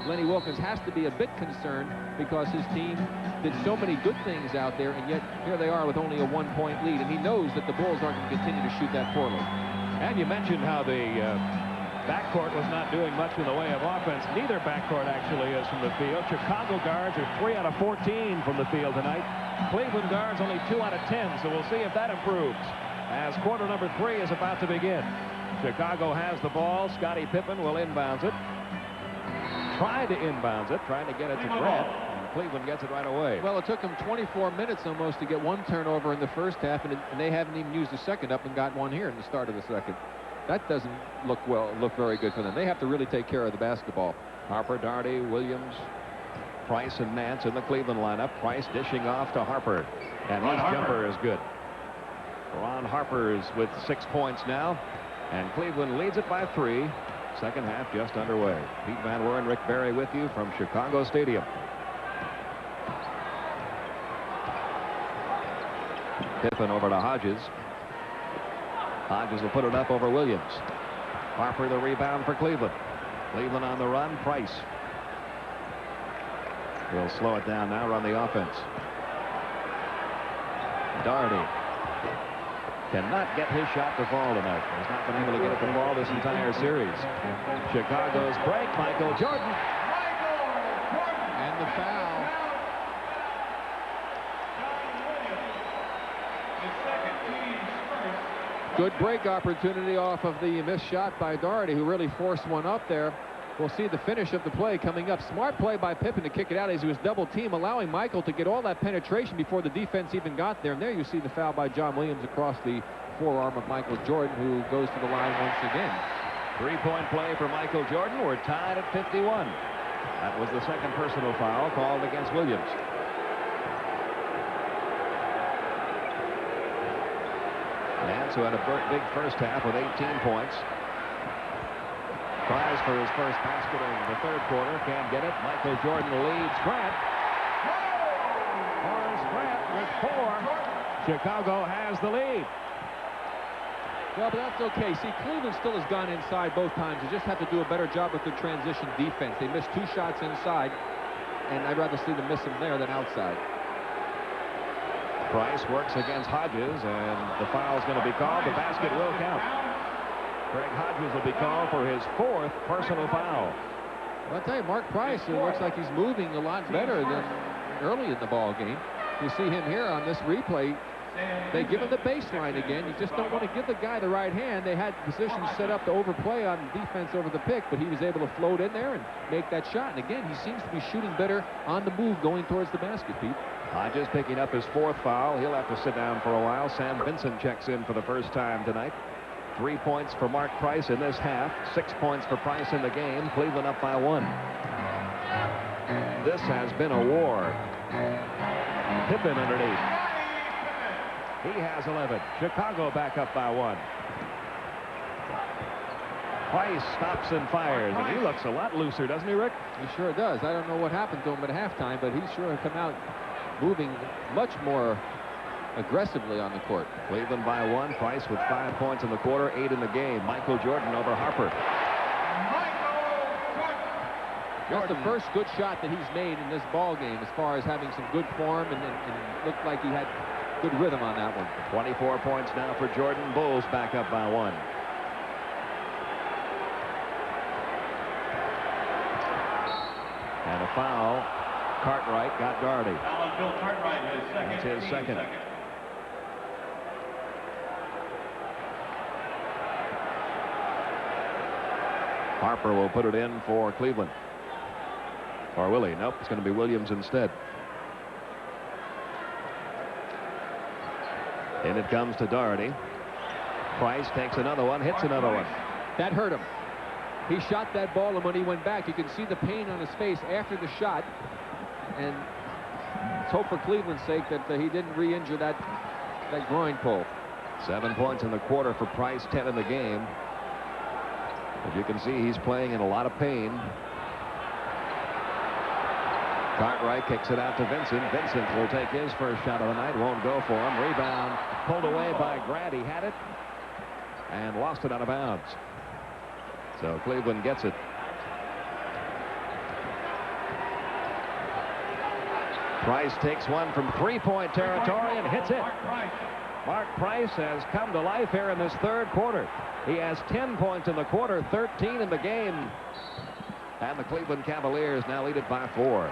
Lenny Wilkins has to be a bit concerned, because his team did so many good things out there, and yet here they are with only a 1-point lead. And he knows that the Bulls aren't going to continue to shoot that poorly.
And you mentioned how the backcourt was not doing much in the way of offense. Neither backcourt actually is from the field. Chicago guards are 3 out of 14 from the field tonight. Cleveland guards only 2 out of 10, so we'll see if that improves as quarter number 3 is about to begin. Chicago has the ball. Scottie Pippen will inbounds it. Tried to inbounds it, trying to get it to Grant. Cleveland gets it right away.
Well, it took them 24 minutes almost to get 1 turnover in the first half, and they haven't even used the second up and got 1 here in the start of the second. That doesn't look very good for them. They have to really take care of the basketball.
Harper, Doherty, Williams, Price, and Nance in the Cleveland lineup. Price dishing off to Harper, and his jumper is good. Ron Harper's with 6 points now, and Cleveland leads it by 3. Second half just underway. Pete Van Weren, Rick Barry with you from Chicago Stadium. Pippen over to Hodges. Hodges will put it up over Williams. Harper the rebound for Cleveland. Cleveland on the run. Price will slow it down now, run the offense. Doherty cannot get his shot to fall tonight. He's not been able to get it to fall this entire series. Chicago's break. Michael Jordan.
And the foul. Good break opportunity off of the missed shot by Doherty, who really forced one up there. We'll see the finish of the play coming up. Smart play by Pippen to kick it out as he was double team, allowing Michael to get all that penetration before the defense even got there. And there you see the foul by John Williams across the forearm of Michael Jordan, who goes to the line once again.
3-point play for Michael Jordan. We're tied at 51. That was the second personal foul called against Williams. Nance, who had a big first half with 18 points, tries for his first basket in the third quarter. Can't get it. Michael Jordan leads Grant. Horace Grant with 4. Chicago has the lead.
Well, but that's okay. See, Cleveland still has gone inside both times. They just have to do a better job with their transition defense. They missed 2 shots inside, and I'd rather see them miss them there than outside.
Price works against Hodges, and the foul is going to be called. The basket will count. Greg Hodges will be called for his 4th personal foul.
Well, I'll tell you, Mark Price, it looks like he's moving a lot better than early in the ball game. You see him here on this replay They give him the baseline again. You just don't want to give the guy the right hand. They had positions set up to overplay on defense over the pick, but he was able to float in there and make that shot. And again, he seems to be shooting better on the move going towards the basket, Pete.
Hodges picking up his 4th foul. He'll have to sit down for a while. Sam Vincent checks in for the first time tonight. 3 points for Mark Price in this half. 6 points for Price in the game. Cleveland up by 1. This has been a war. Pippen underneath. He has 11. Chicago back up by 1. Price stops and fires, and he looks a lot looser, doesn't he, Rick?
He sure does. I don't know what happened to him at halftime, but he sure come out moving much more aggressively on the court.
Cleveland by 1. Price with 5 points in the quarter, 8 in the game. Michael Jordan over Harper.
That's the first good shot that he's made in this ball game as far as having some good form, and looked like he had good rhythm on that one.
24 points now for Jordan. Bulls back up by 1. And a foul. Cartwright got Doherty.
Bill Cartwright, his second.
That's his second. Harper will put it in for Cleveland. Or will he? Nope, it's going to be Williams instead. And it comes to Doherty. Price takes another one, hits another one.
That hurt him. He shot that ball, and when he went back, you can see the pain on his face after the shot. And let's hope for Cleveland's sake that he didn't re-injure that groin pull.
7 points in the quarter for Price, 10 in the game. As you can see, he's playing in a lot of pain. Cartwright kicks it out to Vincent. Vincent will take his first shot of the night. Won't go for him. Rebound pulled away by Grant. He had it and lost it out of bounds. So Cleveland gets it. Price takes one from 3-point territory and hits it. Mark Price has come to life here in this 3rd quarter. He has 10 points in the quarter, 13 in the game. And the Cleveland Cavaliers now lead it by 4.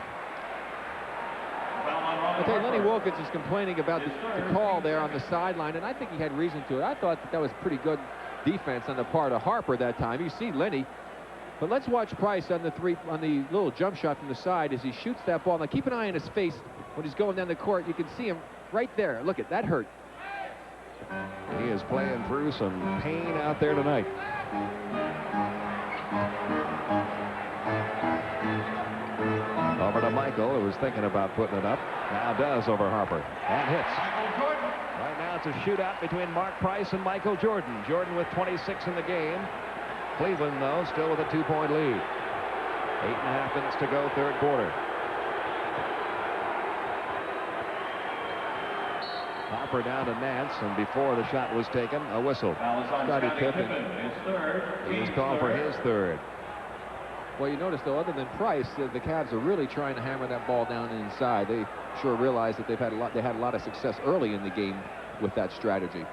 I tell you, Lenny Wilkins is complaining about the call there on the sideline, and I think he had reason to it. I thought that was pretty good defense on the part of Harper that time. You see Lenny, but let's watch Price on the little jump shot from the side as he shoots that ball. Now keep an eye on his face when he's going down the court. You can see him right there. Look at that hurt.
He is playing through some pain out there tonight. Over to Michael, who was thinking about putting it up. Now does over Harper. And hits. Right now it's a shootout between Mark Price and Michael Jordan. Jordan with 26 in the game. Cleveland, though, still with a 2-point lead. 8.5 minutes to go, 3rd quarter. Harper down to Nance, and before the shot was taken, a whistle.
Scottie Pippen, his 3rd.
He was called for his 3rd.
Well, you notice, though, other than Price, the Cavs are really trying to hammer that ball down inside. They sure realize that they had a lot of success early in the game with that strategy.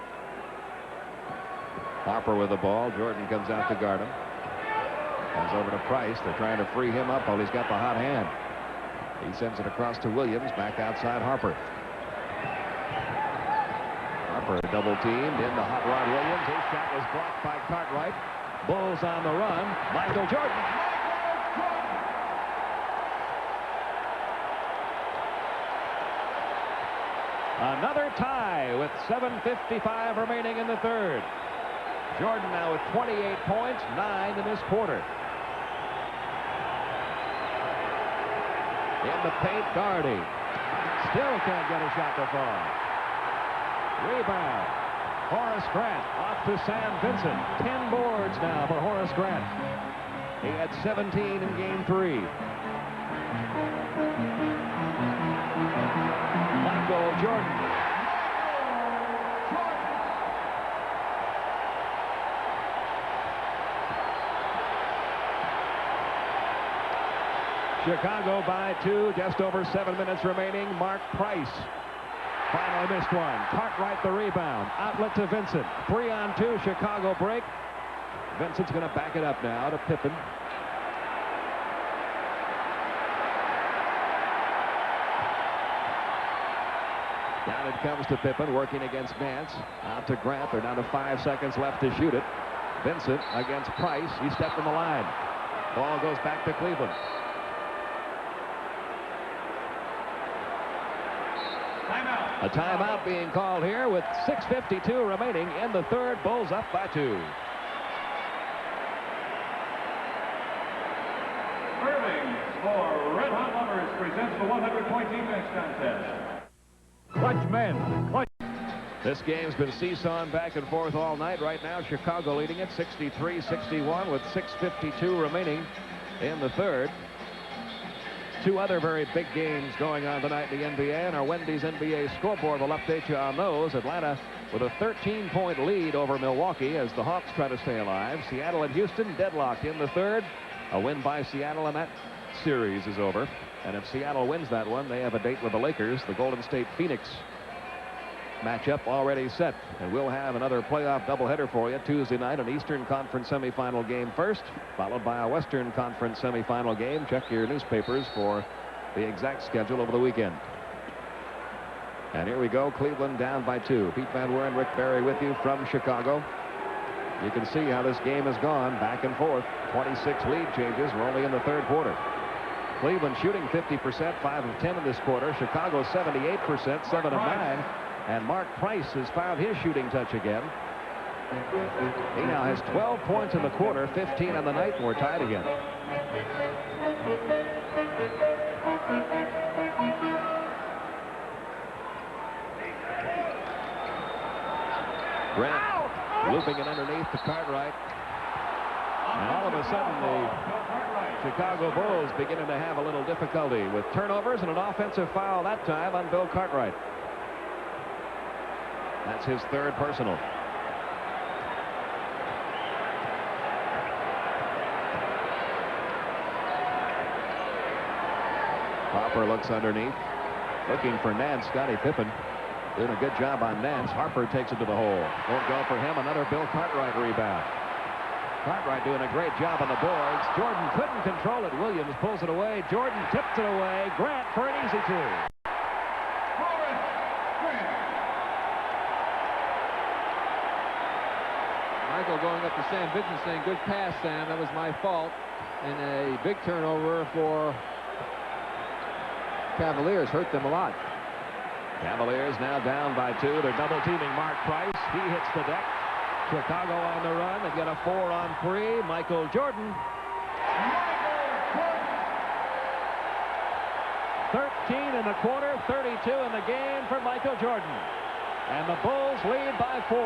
Harper with the ball. Jordan comes out to guard him. Comes over to Price. They're trying to free him up while he's got the hot hand. He sends it across to Williams. Back outside Harper. Harper double teamed in the hot rod Williams. His shot was blocked by Cartwright. Bulls on the run. Michael Jordan. Another tie with 7:55 remaining in the 3rd. Jordan now with 28 points, 9 in this quarter. In the paint, Doherty. Still can't get a shot to fall. Rebound. Horace Grant off to Sam Vincent. 10 boards now for Horace Grant. He had 17 in game 3. Michael Jordan. Chicago by 2, just over 7 minutes remaining. Mark Price finally missed one. Cartwright the rebound. Outlet to Vincent. 3-on-2, Chicago break. Vincent's going to back it up now to Pippen. Down it comes to Pippen, working against Nance. Out to Grant. They're down to 5 seconds left to shoot it. Vincent against Price. He stepped from the line. Ball goes back to Cleveland.
Timeout.
A timeout being called here with 6:52 remaining in the third. Bulls up by 2.
Irving for Red Hot Lovers presents the 100-point defense contest.
Clutch men. Clutch.
This game's been seesawing back and forth all night. Right now, Chicago leading it 63-61 with 6:52 remaining in the third. Two other very big games going on tonight in the NBA, and our Wendy's NBA scoreboard will update you on those. Atlanta with a 13-point lead over Milwaukee as the Hawks try to stay alive. Seattle and Houston deadlocked in the third. A win by Seattle, and that series is over. And if Seattle wins that one, they have a date with the Lakers. The Golden State Phoenix matchup already set, and we'll have another playoff doubleheader for you Tuesday night. An Eastern Conference semifinal game first, followed by a Western Conference semifinal game. Check your newspapers for the exact schedule over the weekend. And here we go. Cleveland down by 2. Pete Van Weren, Rick Barry with you from Chicago. You can see how this game has gone back and forth. 26 lead changes. We're only in the third quarter. Cleveland shooting 50%, 5 of 10 in this quarter. Chicago 78%, 7 of 9. And Mark Price has found his shooting touch again. He now has 12 points in the quarter, 15 on the night, and we're tied again. Grant looping it underneath to Cartwright. And all of a sudden, the Chicago Bulls beginning to have a little difficulty with turnovers and an offensive foul that time on Bill Cartwright. That's his third personal. Harper looks underneath, looking for Nance. Scottie Pippen doing a good job on Nance. Harper takes it to the hole. Won't go for him. Another Bill Cartwright rebound. Cartwright doing a great job on the boards. Jordan couldn't control it. Williams pulls it away. Jordan tips it away. Grant for an easy 2.
Michael going up to Sam Vincent saying, good pass, Sam. That was my fault. And a big turnover for Cavaliers. Hurt them a lot.
Cavaliers now down by 2. They're double teaming Mark Price. He hits the deck. Chicago on the run. They get a 4-on-3. Michael Jordan. 13 in the quarter, 32 in the game for Michael Jordan. And the Bulls lead by 4.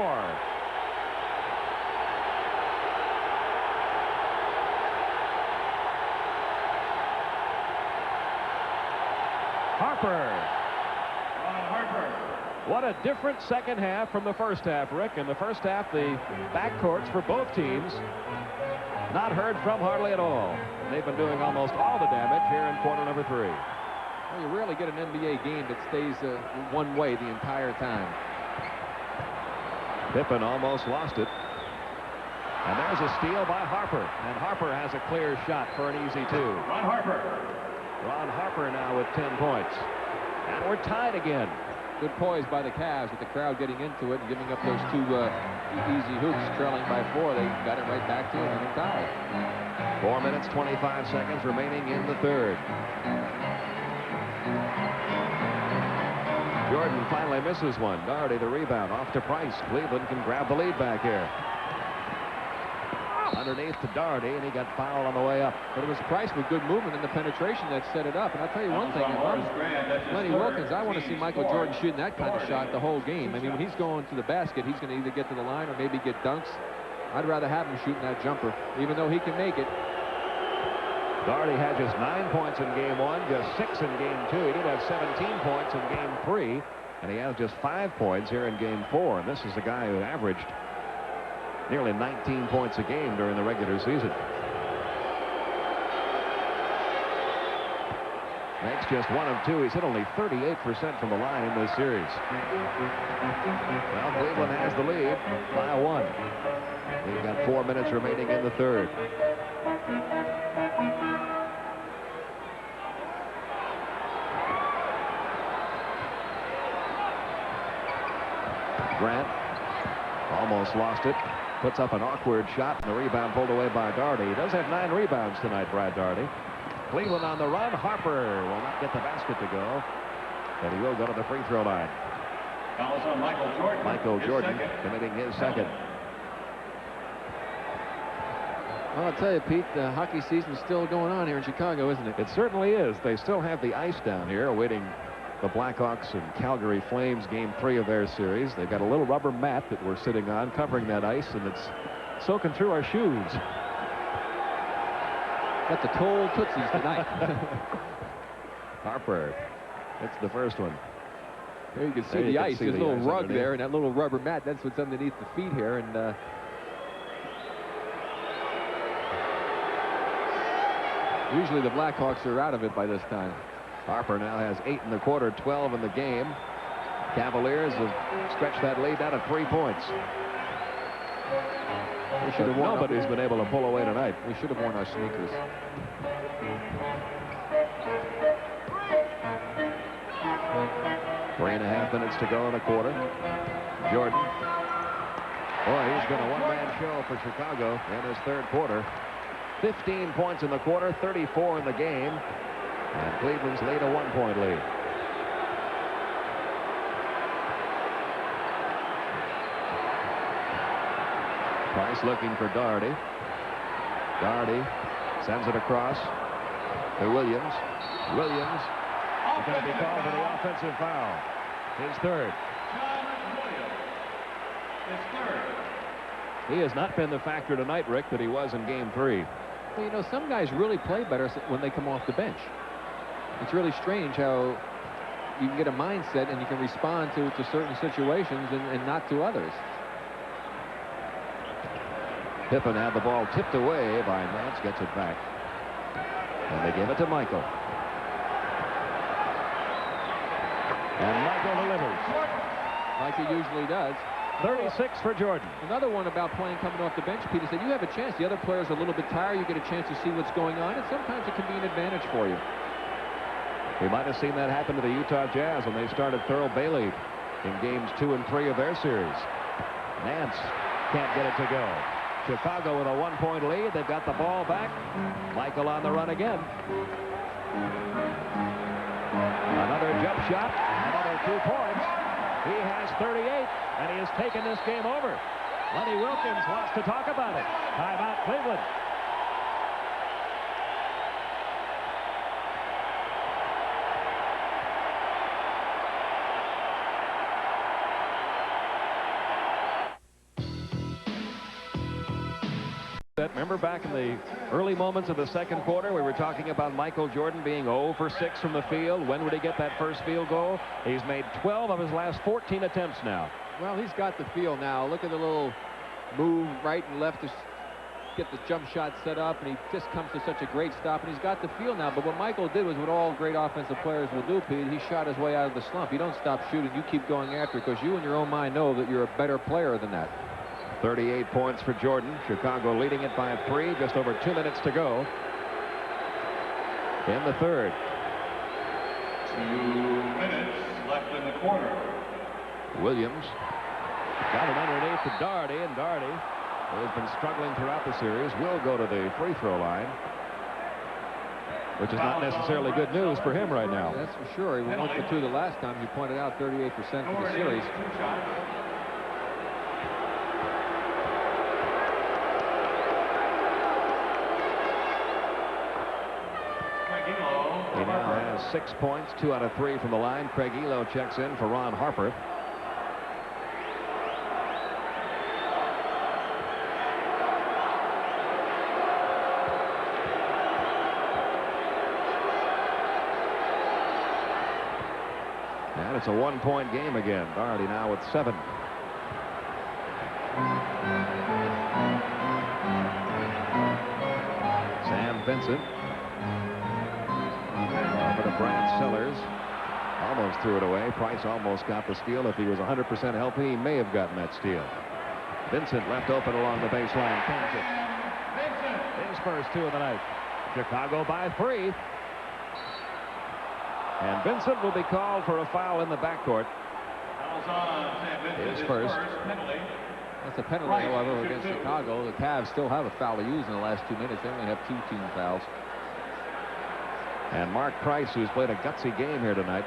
Harper. What a different second half from the first half, Rick. In the first half, the backcourts for both teams not heard from hardly at all. They've been doing almost all the damage here in quarter number 3.
Well, you rarely get an NBA game that stays one way the entire time.
Pippen almost lost it. And there's a steal by Harper. And Harper has a clear shot for an easy 2.
Ron Harper.
Ron Harper now with 10 points. And we're tied again.
Good poise by the Cavs with the crowd getting into it and giving up those 2 easy hoops, trailing by 4. They got it right back to it and they're tied.
4 minutes, 25 seconds remaining in the third. Jordan finally misses one. Doherty the rebound off to Price. Cleveland can grab the lead back here. Underneath to Doherty, and he got fouled on the way up.
But it was Price with good movement and the penetration that set it up. And I'll tell you one thing, if I'm Lenny Wilkins, I want to see Michael Jordan shooting that kind of shot the whole game. I mean, when he's going to the basket, he's going to either get to the line or maybe get dunks. I'd rather have him shooting that jumper, even though he can make it.
Doherty had just 9 points in game 1, just 6 in game 2. He did have 17 points in game 3, and he has just 5 points here in game 4. And this is a guy who averaged nearly 19 points a game during the regular season. Makes just 1 of 2. He's hit only 38% from the line in this series. Well, Cleveland has the lead by 1. We've got 4 minutes remaining in the third. Grant almost lost it. Puts up an awkward shot, and the rebound pulled away by Doherty. He does have 9 rebounds tonight, Brad Doherty. Cleveland on the run. Harper will not get the basket to go, but he will go to the free throw line.
Foul on Michael Jordan.
Michael Jordan committing his second.
Well, I'll tell you, Pete, the hockey season's still going on here in Chicago, isn't it?
It certainly is. They still have the ice down here awaiting the Blackhawks and Calgary Flames game 3 of their series. They've got a little rubber mat that we're sitting on covering that ice, and it's soaking through our shoes.
Got the cold Tootsies tonight.
Harper, it's the first one.
There you can see
There you
the
can
ice.
see
There's a
the
little
ice
rug
underneath.
there, and that little rubber mat, that's what's underneath the feet here. And usually the Blackhawks are out of it by this time.
Harper now has 8 in the quarter, 12 in the game. Cavaliers have stretched that lead down to 3 points.
We should have won.
Nobody's been able to pull away tonight.
We should have worn our sneakers.
3.5 minutes to go in the quarter. Jordan. Boy, he's been a one-man show for Chicago in his third quarter. 15 points in the quarter, 34 in the game. And Cleveland's lead a 1-point lead. Price looking for Doherty. Doherty sends it across to Williams. Williams is going to be called for the offensive foul. His third.
His third.
He has not been the factor tonight, Rick, that he was in game 3.
Well, you know, some guys really play better when they come off the bench. It's really strange how you can get a mindset and you can respond to certain situations and not to others.
Pippen had the ball tipped away by Nance, gets it back. And they give it to Michael. And Michael delivers.
Like he usually does.
36 for Jordan.
Another one about playing coming off the bench, Peter, said you have a chance. The other players are a little bit tired. You get a chance to see what's going on, and sometimes it can be an advantage for you.
We might have seen that happen to the Utah Jazz when they started Thurl Bailey in games 2 and 3 of their series. Nance can't get it to go. Chicago with a 1-point lead. They've got the ball back. Michael on the run again. Another jump shot. Another 2 points. He has 38, and he has taken this game over. Lenny Wilkins wants to talk about it. Timeout, Cleveland. Remember back in the early moments of the second quarter, we were talking about Michael Jordan being 0 for 6 from the field. When would he get that first field goal? He's made 12 of his last 14 attempts now.
Well, he's got the feel now. Look at the little move right and left to get the jump shot set up, and he just comes to such a great stop, and he's got the feel now. But what Michael did was what all great offensive players will do, Pete. He shot his way out of the slump. You don't stop shooting. You keep going after it because you in your own mind know that you're a better player than that.
38 points for Jordan. Chicago leading it by 3. Just over 2 minutes to go in the third.
2 minutes left in the quarter.
Williams got it underneath to Doherty, and Doherty, who has been struggling throughout the series, will go to the free throw line, which is not necessarily good news for him right now.
That's for sure. He went for 2 the last time. You pointed out 38% for the series.
He now has 6 points, 2 out of 3 from the line. Craig Elo checks in for Ron Harper. And it's a 1-point game again. Doherty now with 7. Sam Vincent. Over to Brad Sellers. Almost threw it away. Price almost got the steal. If he was 100% healthy, he may have gotten that steal. Vincent left open along the baseline. Pins it. His first 2 of the night. Chicago by 3. And Vincent will be called for a foul in the backcourt.
His
first.
penalty.
That's a penalty, however, against Chicago. The Cavs still have a foul to use in the last 2 minutes. They only have 2 team fouls.
And Mark Price, who's played a gutsy game here tonight,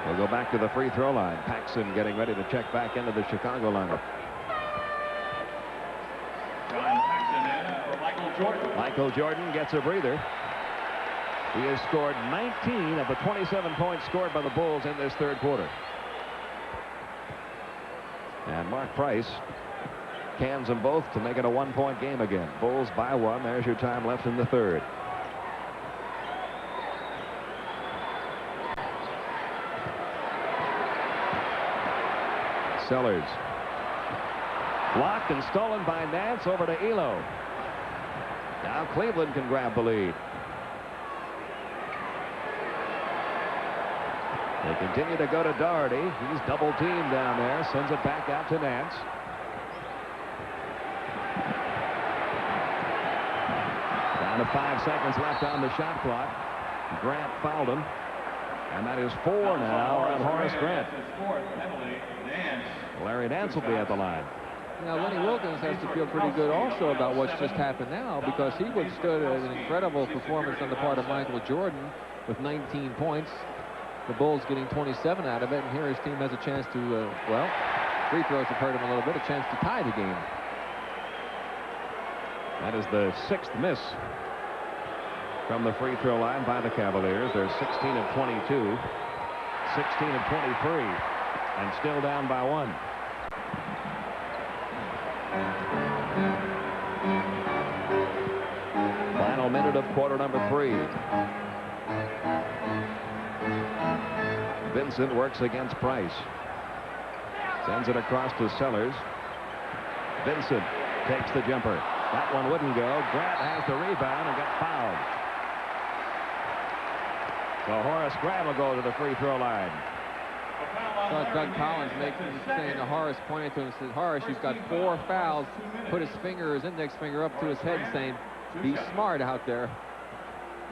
will go back to the free throw line. Paxson getting ready to check back into the Chicago lineup.
John Paxson in for Michael Jordan.
Michael Jordan gets a breather. He has scored 19 of the 27 points scored by the Bulls in this third quarter. And Mark Price cans them both to make it a 1-point game again. Bulls by 1. There's your time left in the third. Sellers. Blocked and stolen by Nance over to Elo. Now Cleveland can grab the lead. They continue to go to Doherty. He's double teamed down there. Sends it back out to Nance. Down to 5 seconds left on the shot clock. Grant fouled him. And that is 4 now on Horace Grant. Larry Nance will be at the line.
Now, Lenny Wilkins has to feel pretty good also about what's just happened now, because he withstood an incredible performance on the part of Michael Jordan with 19 points. The Bulls getting 27 out of it, and here his team has a chance to, well, free throws have hurt him a little bit, a chance to tie the game.
That is the 6th miss from the free throw line by the Cavaliers. They're 16 of 22, 16 of 23, and still down by 1. Final minute of quarter number 3. Vincent works against Price. Sends it across to Sellers. Vincent takes the jumper. That one wouldn't go. Grant has the rebound and got fouled. So Horace Grant will go to the free throw line.
So Doug Collins saying to Horace, pointing to him, says, Horace, you've got 4 fouls. Put his index finger up to his head, saying, be smart out there.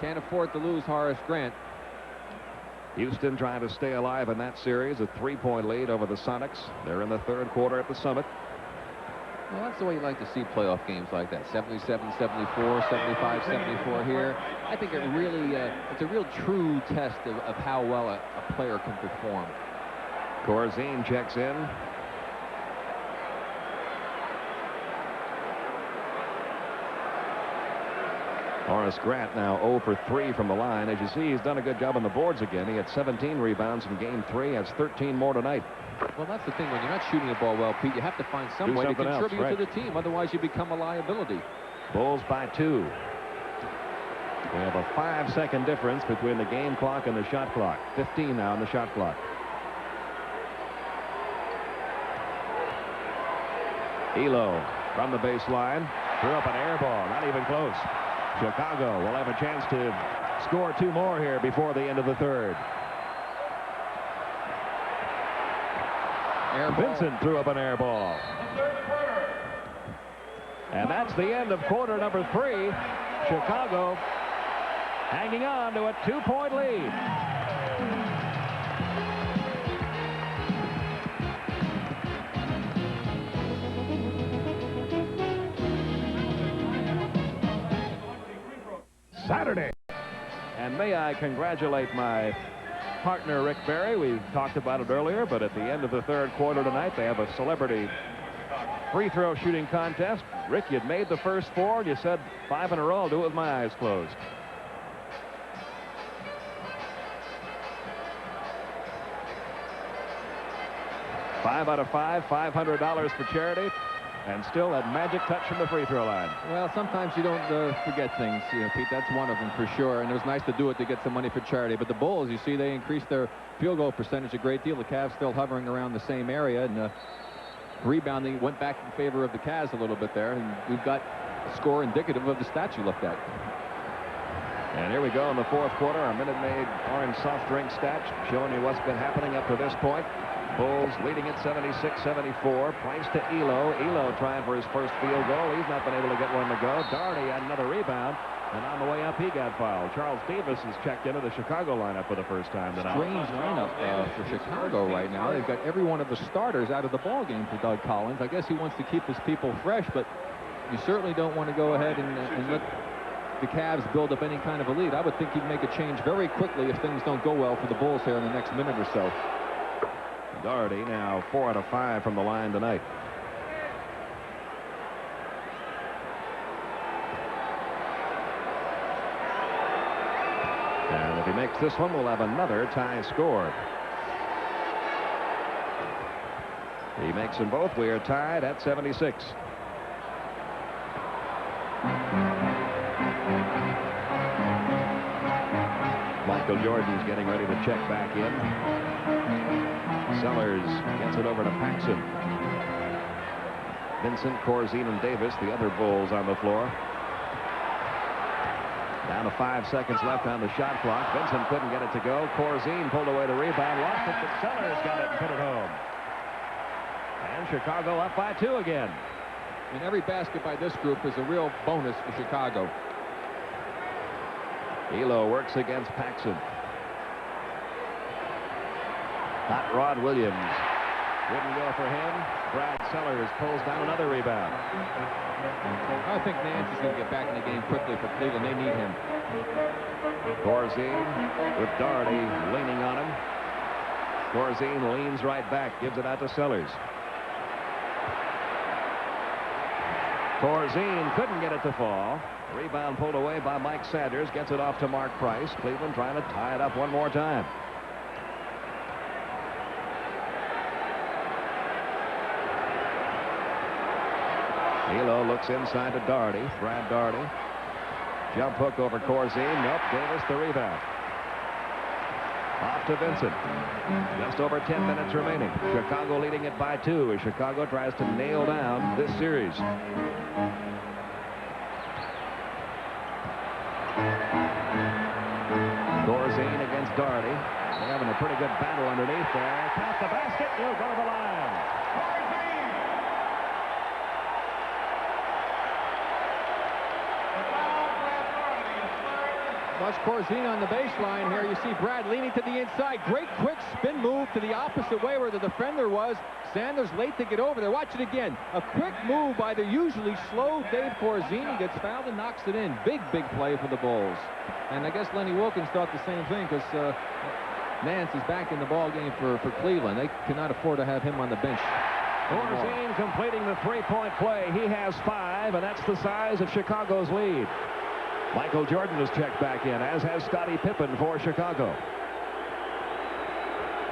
Can't afford to lose Horace Grant.
Houston trying to stay alive in that series. A 3-point lead over the Sonics. They're in the third quarter at the Summit.
Well, that's the way you like to see playoff games like that. 77-74, 75-74 here. I think it really, it's a real true test of how well a player can perform.
Corzine checks in. Horace Grant now 0 for 3 from the line. As you see, he's done a good job on the boards again. He had 17 rebounds in game 3, has 13 more tonight.
Well, that's the thing. When you're not shooting the ball well, Pete, you have to find some way to contribute to the team. Otherwise, you become a liability.
Bulls by 2. We have a 5-second difference between the game clock and the shot clock. 15 now on the shot clock. Elo from the baseline. Threw up an air ball. Not even close. Chicago will have a chance to score 2 more here before the end of the third. Vincent threw up an air ball. And that's the end of quarter number 3. Chicago hanging on to a 2-point lead. Saturday. And may I congratulate my partner, Rick Barry. We've talked about it earlier, but at the end of the third quarter tonight, they have a celebrity free throw shooting contest. Rick, you'd made the first 4, and you said 5 in a row. I'll do it with my eyes closed. $5 out of 5, $500 for charity. And still that magic touch from the free throw line.
Well, sometimes you don't forget things, Pete. That's one of them for sure. And it was nice to do it to get some money for charity. But the Bulls, you see, they increased their field goal percentage a great deal. The Cavs still hovering around the same area. And rebounding went back in favor of the Cavs a little bit there. And we've got a score indicative of the stats you looked at.
And here we go in the fourth quarter. Our Minute Maid orange soft drink stats showing you what's been happening up to this point. Bulls leading at 76-74. Price to Elo. Elo trying for his first field goal. He's not been able to get one to go. Doherty had another rebound. And on the way up, he got fouled. Charles Davis has checked into the Chicago lineup for the first time tonight.
Strange lineup for Chicago right now. They've got every one of the starters out of the ball game for Doug Collins. I guess he wants to keep his people fresh, but you certainly don't want to go ahead and let the Cavs build up any kind of a lead. I would think he'd make a change very quickly if things don't go well for the Bulls here in the next minute or so.
Doherty now 4 out of 5 from the line tonight. And if he makes this one, we'll have another tie score. He makes them both. We are tied at 76. Michael Jordan's getting ready to check back in. Sellers gets it over to Paxson. Vincent, Corzine, and Davis, the other Bulls on the floor. Down to 5 seconds left on the shot clock. Vincent couldn't get it to go. Corzine pulled away the rebound, lost it, but Sellers got it and put it home. And Chicago up by 2 again.
I mean, every basket by this group is a real bonus for Chicago.
Elo works against Paxson. Hot Rod Williams. Wouldn't go for him. Brad Sellers pulls down another rebound.
I think Nance is going to get back in the game quickly for Cleveland. They need him.
Corzine with Doherty leaning on him. Corzine leans right back, gives it out to Sellers. Corzine couldn't get it to fall. Rebound pulled away by Mike Sanders. Gets it off to Mark Price. Cleveland trying to tie it up one more time. Elo looks inside to Doherty. Brad Doherty. Jump hook over Corzine. Nope. Davis the rebound. Off to Vincent. Just over 10 minutes remaining. Chicago leading it by 2 as Chicago tries to nail down this series. Corzine against Doherty. They're having a pretty good battle underneath there. Count the basket. He'll go to the line.
Watch Corzine on the baseline here. You see Brad leaning to the inside. Great quick spin move to the opposite way where the defender was. Sanders late to get over there. Watch it again. A quick move by the usually slow Dave Corzine. He gets fouled and knocks it in. Big play for the Bulls. And I guess Lenny Wilkins thought the same thing because Nance is back in the ball game for Cleveland. They cannot afford to have him on the bench.
Corzine completing the three-point play. He has 5, and that's the size of Chicago's lead. Michael Jordan has checked back in, as has Scottie Pippen for Chicago.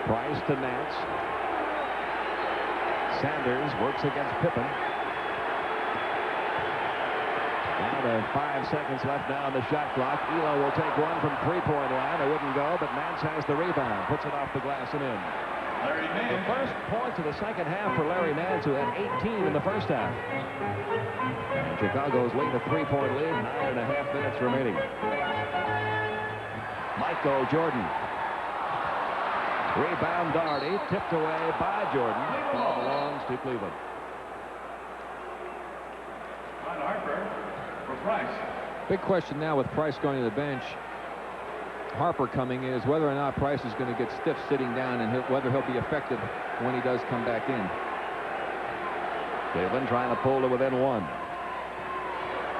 Price to Nance. Sanders works against Pippen. Down to 5 seconds left now on the shot clock. Elo will take one from three-point line. It wouldn't go, but Nance has the rebound. Puts it off the glass and in. The first points of the second half for Larry Nance, who had 18 in the first half. And Chicago's lead a three-point lead, 9.5 minutes remaining. Michael Jordan. Rebound Doherty, tipped away by Jordan. Ball belongs to Cleveland.
Harper for Price.
Big question now with Price going to the bench. Harper coming is whether or not Price is going to get stiff sitting down and whether he'll be effective when he does come back in.
Cleveland trying to pull to within 1.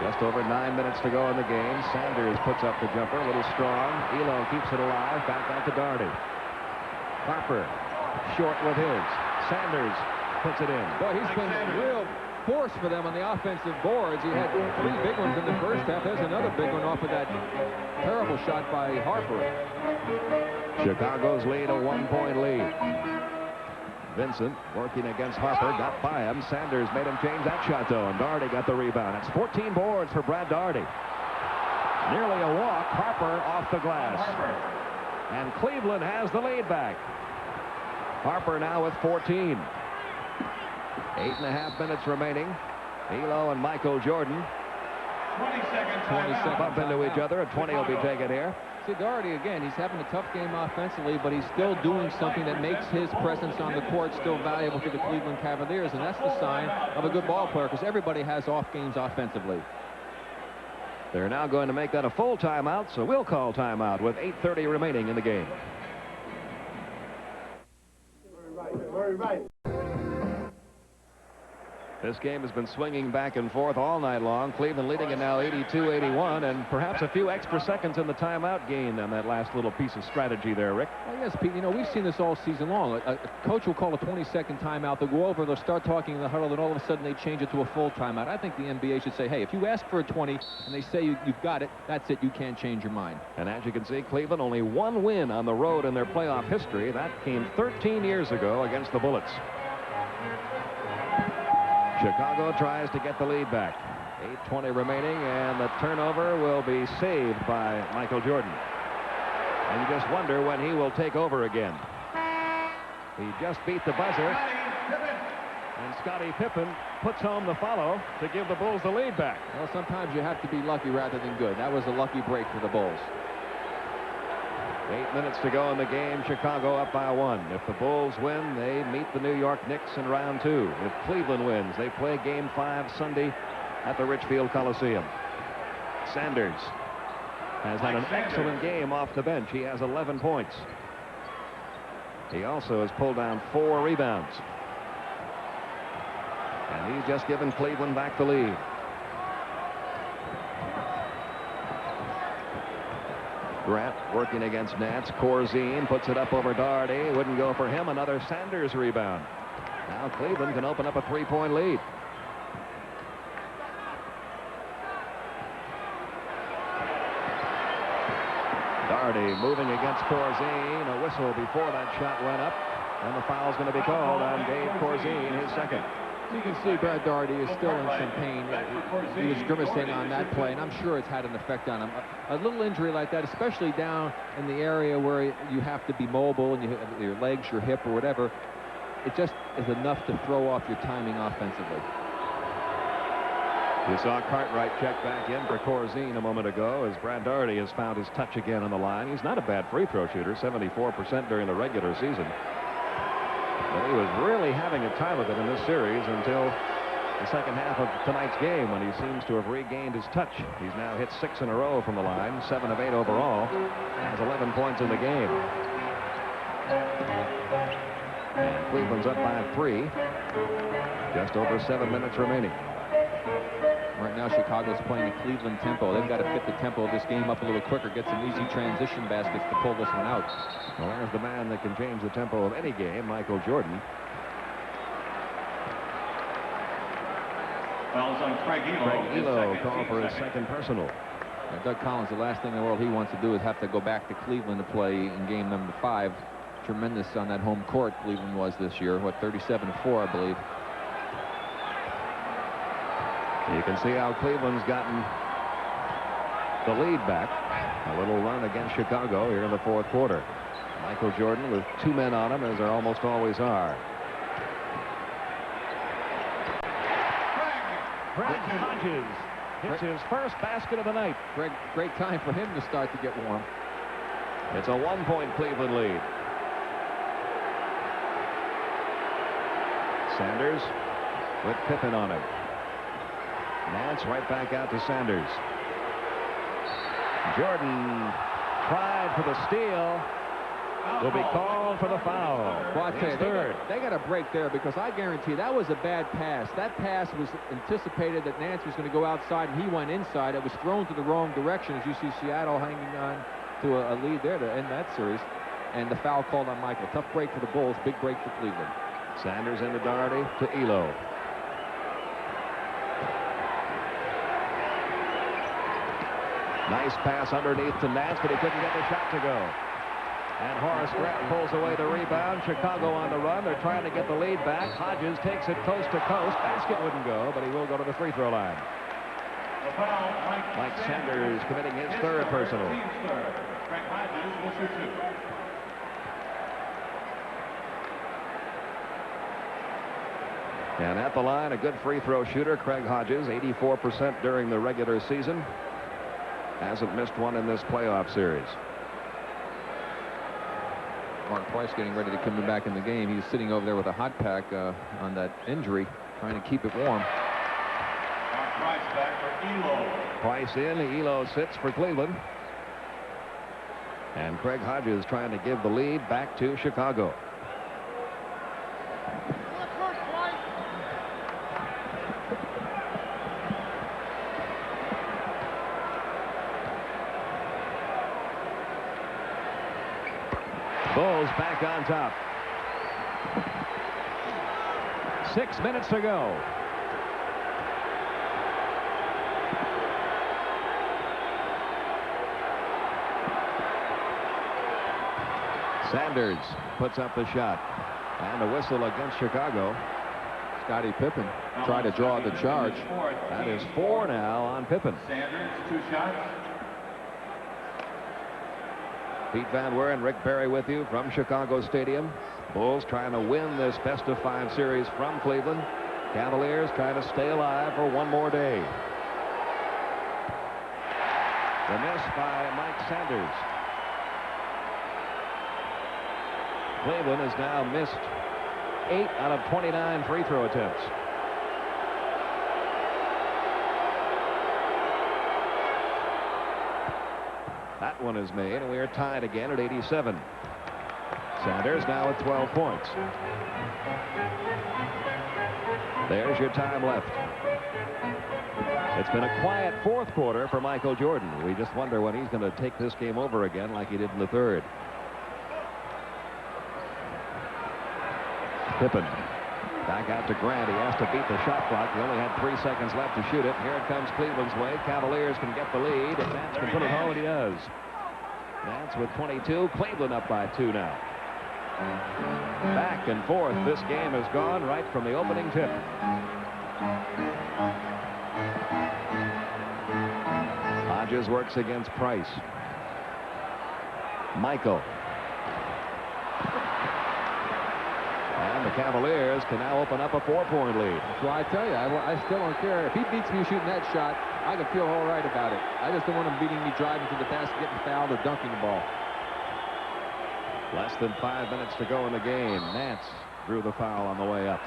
Just over 9 minutes to go in the game. Sanders puts up the jumper, a little strong. Elo keeps it alive. Back out to Doherty. Harper short with his. Sanders puts it in.
Boy, he's been a real force for them on the offensive boards. He had 3 big ones in the first half. There's another big one off of that terrible shot by Harper.
Chicago's lead a 1-point lead. Vincent working against Harper, got by him. Sanders made him change that shot though, and Doherty got the rebound. It's 14 boards for Brad Doherty. Nearly a walk. Harper off the glass. And Cleveland has the lead back. Harper now with 14. 8.5 minutes remaining. Elo and Michael Jordan
20 seconds.
bump into each other, and 20 will be taken here.
See, Doherty, again, he's having a tough game offensively, but he's still doing something that makes his presence on the court still valuable to the Cleveland Cavaliers, and that's the sign of a good ball player, because everybody has off games offensively.
They're now going to make that a full timeout, so we'll call timeout with 8:30 remaining in the game. This game has been swinging back and forth all night long. Cleveland leading it now 82-81, and perhaps a few extra seconds in the timeout gained on that last little piece of strategy there, Rick.
Well, yes, Pete, you know, we've seen this all season long. A coach will call a 20-second timeout. They'll go over, they'll start talking in the huddle, and all of a sudden they change it to a full timeout. I think the NBA should say, hey, if you ask for a 20 and they say you've got it, that's it. You can't change your mind.
And as you can see, Cleveland only one win on the road in their playoff history. That came 13 years ago against the Bullets. Chicago tries to get the lead back. 8:20 remaining, and the turnover will be saved by Michael Jordan. And you just wonder when he will take over again. He just beat the buzzer, and Scottie Pippen puts home the follow to give the Bulls the lead back.
Well, sometimes you have to be lucky rather than good. That was a lucky break for the Bulls.
8 minutes to go in the game. Chicago up by 1. If the Bulls win, they meet the New York Knicks in round 2. If Cleveland wins, they play game 5 Sunday at the Richfield Coliseum. Sanders has had an excellent game off the bench. He has 11 points. He also has pulled down 4 rebounds. And he's just given Cleveland back the lead. Grant working against Nance. Corzine puts it up over Daugherty. Wouldn't go for him. Another Sanders rebound. Now Cleveland can open up a 3-point lead. Daugherty moving against Corzine. A whistle before that shot went up. And the foul's going to be called on Dave Corzine, his second.
You can see Brad Daugherty is still in some pain. He was grimacing on that play, and I'm sure it's had an effect on him. A little injury like that, especially down in the area where you have to be mobile and your legs, your hip, or whatever, it just is enough to throw off your timing offensively.
You saw Cartwright check back in for Corzine a moment ago as Brad Daugherty has found his touch again on the line. He's not a bad free throw shooter, 74% during the regular season. But he was really having a time of it in this series until the second half of tonight's game when he seems to have regained his touch. He's now hit 6 in a row from the line, 7 of 8 overall, has 11 points in the game. And Cleveland's up by 3. Just over 7 minutes remaining.
Right now, Chicago's playing a Cleveland tempo. They've got to fit the tempo of this game up a little quicker, get some easy transition baskets to pull this one out.
Well, there's the man that can change the tempo of any game, Michael Jordan.
Fouls on Craig Elo.
Craig Elo called for his second personal.
Now, Doug Collins, the last thing in the world he wants to do is have to go back to Cleveland to play in game number 5. Tremendous on that home court Cleveland was this year. What, 37-4, I believe.
You can see how Cleveland's gotten the lead back. A little run against Chicago here in the 4th quarter. Michael Jordan with 2 men on him, as there almost always are. Craig Hodges hits his first basket of the night.
Great time for him to start to get warm.
It's a 1-point Cleveland lead. Sanders with Pippen on him. Nance right back out to Sanders. Jordan tried for the steal. Will be called for the foul.
Well, I tell you, they got a break there because I guarantee that was a bad pass. That pass was anticipated that Nance was going to go outside and he went inside. It was thrown to the wrong direction as you see Seattle hanging on to a lead there to end that series. And the foul called on Michael. Tough break for the Bulls, big break for Cleveland.
Sanders into Daugherty to Elo. Nice pass underneath to Nance, but he couldn't get the shot to go. And Horace Grant pulls away the rebound. Chicago on the run. They're trying to get the lead back. Hodges takes it coast to coast. Basket wouldn't go, but he will go to the free throw line. Mike Sanders committing his 3rd personal.
Craig Hodges will shoot 2.
And at the line, a good free throw shooter, Craig Hodges, 84% during the regular season. Hasn't missed one in this playoff series.
Mark Price getting ready to come back in the game. He's sitting over there with a hot pack on that injury, trying to keep it warm.
Mark Price back for Elo.
Price in, Elo sits for Cleveland. And Craig Hodges trying to give the lead back to Chicago. Bulls back on top. 6 minutes to go. Sanders puts up the shot. And a whistle against Chicago.
Scottie Pippen tried to draw the charge.
That is 4 now on Pippen.
Sanders, 2 shots.
Pete Van Weer, Rick Barry with you from Chicago Stadium. Bulls trying to win this best-of-5 series from Cleveland. Cavaliers trying to stay alive for one more day. The miss by Mike Sanders. Cleveland has now missed 8 out of 29 free throw attempts. That one is made, and we are tied again at 87. Sanders now with 12 points. There's your time left. It's been a quiet fourth quarter for Michael Jordan. We just wonder when he's going to take this game over again like he did in the third. Pippen back out to Grant. He has to beat the shot clock. He only had 3 seconds left to shoot it. Here it comes Cleveland's way. Cavaliers can get the lead. And Nance can put it home, and he does. Nance with 22. Cleveland up by 2 now. Back and forth. This game has gone right from the opening tip. Hodges works against Price. Michael. And the Cavaliers can now open up a 4-point lead.
Well, I tell you, I still don't care. If he beats me shooting that shot, I can feel all right about it. I just don't want him beating me driving to the basket, getting fouled, or dunking the ball.
Less than 5 minutes to go in the game. Nance drew the foul on the way up.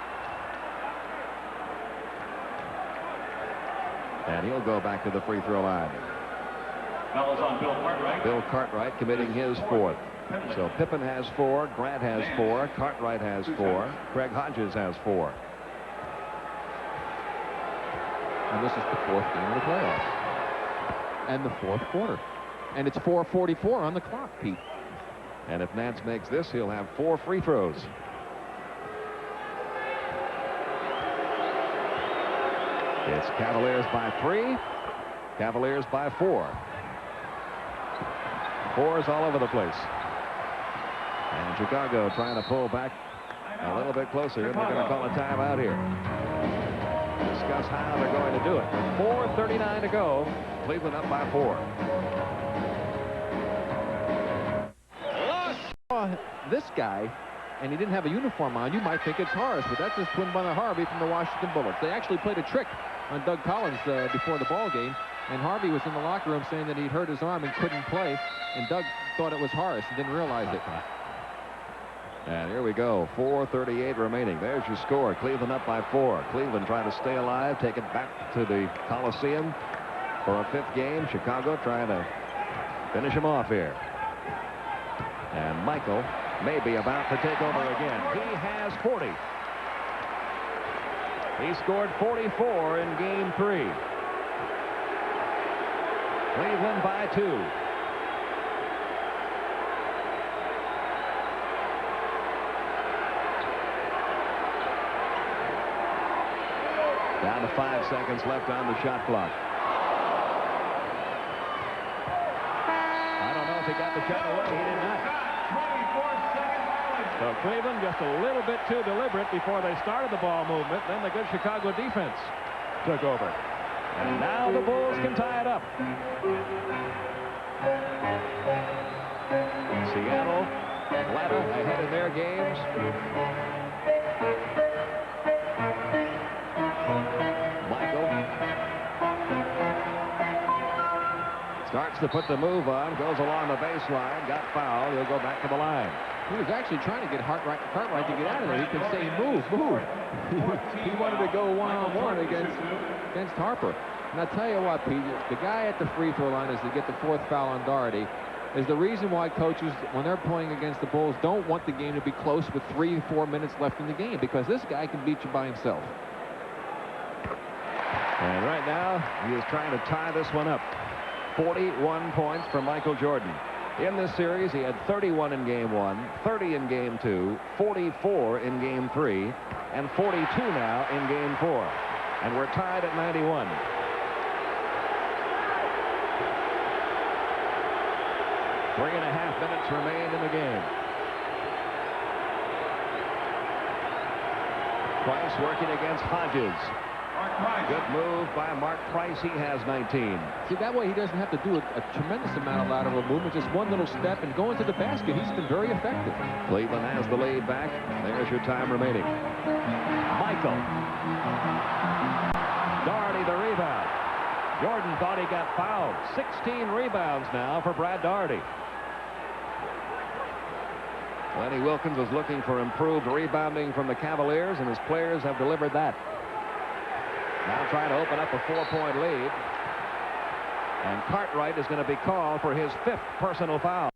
And he'll go back to the free throw line.
Fouls on Bill Cartwright.
Bill Cartwright committing his 4th. So Pippen has 4, Grant has 4, Cartwright has 4, Craig Hodges has 4.
And this is the 4th game of the playoffs. And the 4th quarter. And it's 4:44 on the clock, Pete.
And if Nance makes this, he'll have 4 free throws. It's Cavaliers by 3, Cavaliers by 4. 4s all over the place. And Chicago trying to pull back a little bit closer, and they're going to call a timeout here. Discuss how they're going to do it. 4:39 to go. Cleveland up by 4.
This guy, and he didn't have a uniform on, you might think it's Horace, but that's his twin brother Harvey from the Washington Bullets. They actually played a trick on Doug Collins before the ball game, and Harvey was in the locker room saying that he'd hurt his arm and couldn't play, and Doug thought it was Horace and didn't realize it.
And here we go. 4:38 remaining. There's your score. Cleveland up by 4. Cleveland trying to stay alive, take it back to the Coliseum for a 5th game. Chicago trying to finish him off here. And Michael may be about to take over again. He has 40. He scored 44 in game 3. Cleveland by 2. Down to 5 seconds left on the shot clock. I don't know if he got the shot away. He did not. So Cleveland just a little bit too deliberate before they started the ball movement. Then the good Chicago defense took over. And now the Bulls can tie it up. Seattle, Atlanta ahead in their games. Michael starts to put the move on, goes along the baseline, got fouled. He'll go back to the line.
He was actually trying to get Cartwright to get out of there. He could say, move, move. He wanted to go one-on-one against Harper. And I tell you what, Pete, the guy at the free throw line is to get the 4th foul on Doherty is the reason why coaches, when they're playing against the Bulls, don't want the game to be close with 3 or 4 minutes left in the game, because this guy can beat you by himself.
And right now, he is trying to tie this one up. 41 points for Michael Jordan. In this series, he had 31 in Game 1, 30 in Game 2, 44 in Game 3, and 42 now in Game 4. And we're tied at 91. Three and a half minutes remain in the game. Price working against Hodges. Good move by Mark Price. He has 19.
See, that way he doesn't have to do a tremendous amount of lateral movement, just one little step and go into the basket. He's been very effective.
Cleveland has the lead back. There's your time remaining. Michael. Doherty the rebound. Jordan thought he got fouled. 16 rebounds now for Brad Doherty. Lenny Wilkins was looking for improved rebounding from the Cavaliers, and his players have delivered that. Now trying to open up a 4-point lead. And Cartwright is going to be called for his 5th personal foul.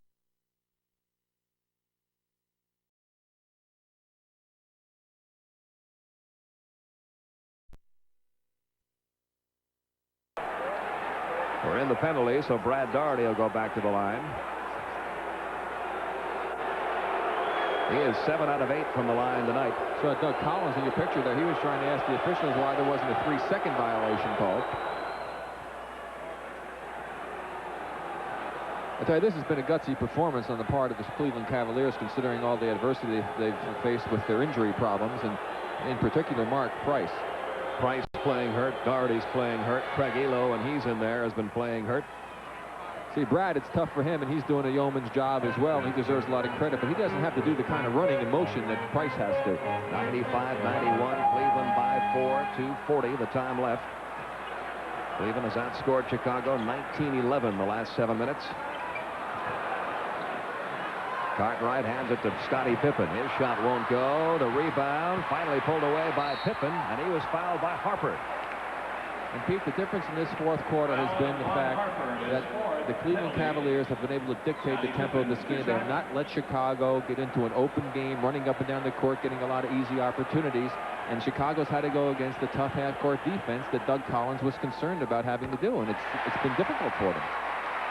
We're in the penalty, so Brad Doherty will go back to the line. He is 7 out of 8 from the line tonight.
So Doug Collins in your picture there, he was trying to ask the officials why there wasn't a 3-second violation called. I tell you, this has been a gutsy performance on the part of the Cleveland Cavaliers, considering all the adversity they've faced with their injury problems, and in particular Mark Price.
Price playing hurt, Doherty's playing hurt, Craig Elo, and he's in there, has been playing hurt.
See, Brad, it's tough for him, and he's doing a yeoman's job as well, and he deserves a lot of credit, but he doesn't have to do the kind of running and motion that Price has to.
95-91, Cleveland by 4, 2:40 the time left. Cleveland has outscored Chicago 19-11 the last 7 minutes. Cartwright hands it to Scottie Pippen. His shot won't go. The rebound finally pulled away by Pippen, and he was fouled by Harper.
And Pete, the difference in this 4th quarter has been the fact that the Cleveland Cavaliers have been able to dictate the tempo of this game. They have not let Chicago get into an open game, running up and down the court, getting a lot of easy opportunities. And Chicago's had to go against the tough half-court defense that Doug Collins was concerned about having to do, and it's been difficult for them.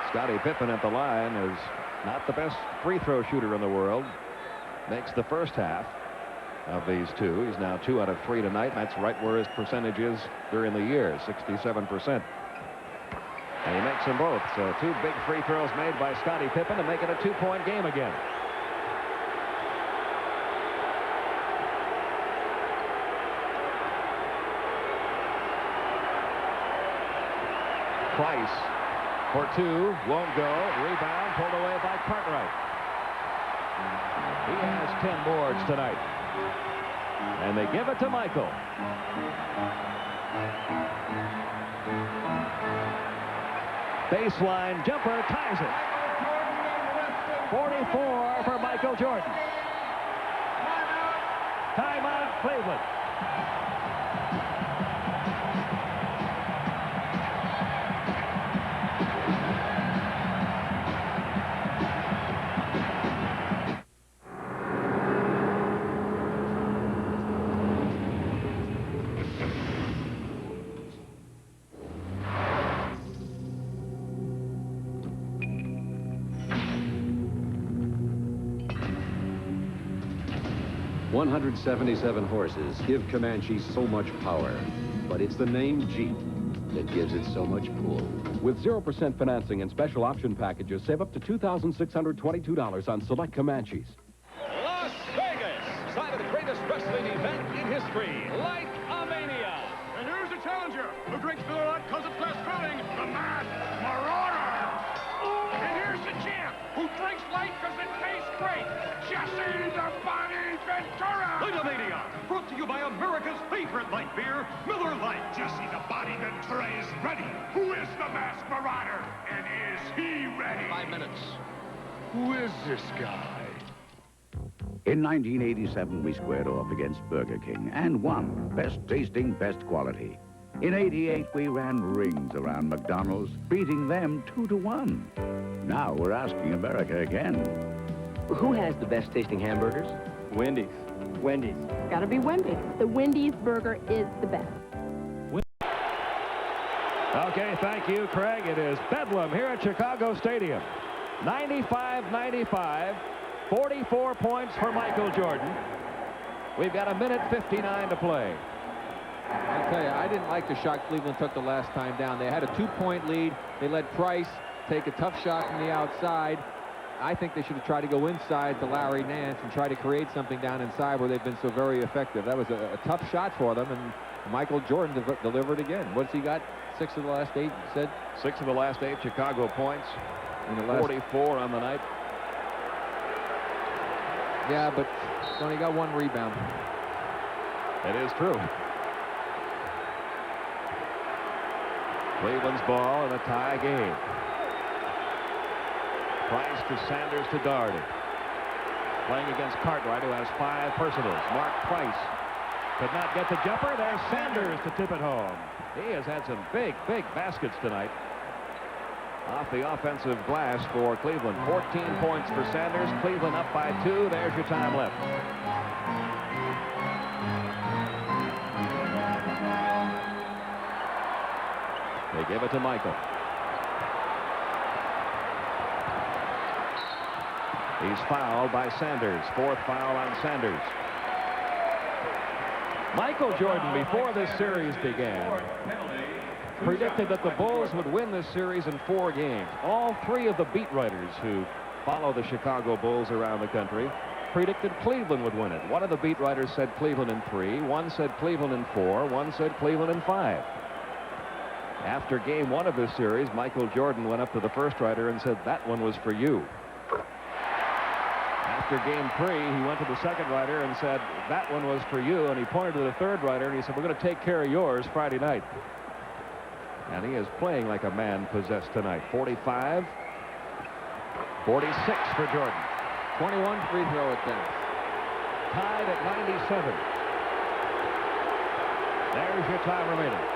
Scottie Pippen at the line is not the best free throw shooter in the world. Makes the first half of these two. He's now 2 out of 3 tonight. That's right where his percentage is during the year, 67%. And he makes them both. So 2 big free throws made by Scottie Pippen to make it a 2-point game again. Price for 2, won't go. Rebound pulled away by Cartwright. He has 10 boards tonight. And they give it to Michael. Baseline jumper ties it. 44 for Michael Jordan. Timeout, Cleveland.
.177 horses give Comanche so much power, but it's the name Jeep that gives it so much pull.
With 0% financing and special option packages, save up to $2,622 on select Comanches.
Las Vegas, site of the greatest wrestling event in history, like a mania.
And here's the challenger, who drinks Miller Lite because it's less filling, the Masked Marauder. And here's the champ, who drinks light because it tastes great, Jesse the Body Ventura.
Light-O-Mania, brought to you by America's favorite light beer, Miller Lite.
Jesse the Body Ventura is ready. Who is the Masked Marauder? And is he ready?
5 minutes.
Who is this guy?
In 1987, we squared off against Burger King and won. Best tasting, best quality. In '88, we ran rings around McDonald's, beating them 2-1. Now we're asking America again.
Who has the best tasting hamburgers?
Wendy's.
Wendy's.
Gotta be Wendy's. The Wendy's burger is the best.
Okay, thank you, Craig. It is Bedlam here at Chicago Stadium. 95-95, 44 points for Michael Jordan. We've got 1:59 to play.
I'll tell you, I didn't like the shot Cleveland took the last time down. They had a 2-point lead. They let Price take a tough shot from the outside. I think they should have tried to go inside to Larry Nance and try to create something down inside where they've been so very effective. That was a tough shot for them, and Michael Jordan delivered again. What's he got? 6 of the last 8, you said?
6 of the last 8 Chicago points.
In the last
44 on the night.
Yeah, but he's only got 1 rebound.
It is true. Cleveland's ball in a tie game. Price to Sanders to Doherty. Playing against Cartwright, who has 5 personals. Mark Price could not get the jumper. There's Sanders to tip it home. He has had some big baskets tonight off the offensive glass for Cleveland. 14 points for Sanders. Cleveland up by 2. There's your time left. They give it to Michael. He's fouled by Sanders. 4th foul on Sanders. Michael Jordan, before this series began, predicted that the Bulls would win this series in 4 games. All 3 of the beat writers who follow the Chicago Bulls around the country predicted Cleveland would win it. One of the beat writers said Cleveland in 3. One said Cleveland in 4. One said Cleveland in 5. After game 1 of this series, Michael Jordan went up to the first writer and said, "That one was for you." After game 3, he went to the second writer and said, "That one was for you." And he pointed to the third writer and he said, "We're going to take care of yours Friday night." And he is playing like a man possessed tonight. 45, 46 for Jordan.
21 free throw attempts.
Tied at 97. There's your time remaining.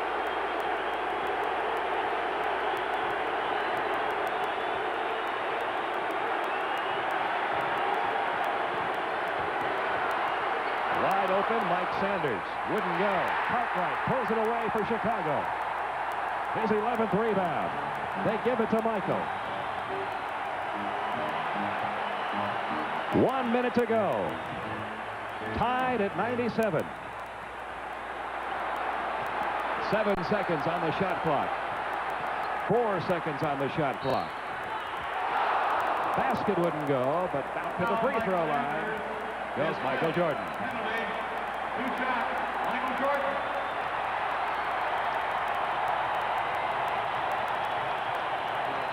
Wide open, Mike Sanders. Wouldn't go. Cartwright pulls it away for Chicago. His 11th rebound. They give it to Michael. 1 minute to go. Tied at 97. 7 seconds on the shot clock. 4 seconds on the shot clock. Basket wouldn't go, but back to the free throw line goes Michael Jordan.
Michael Jordan.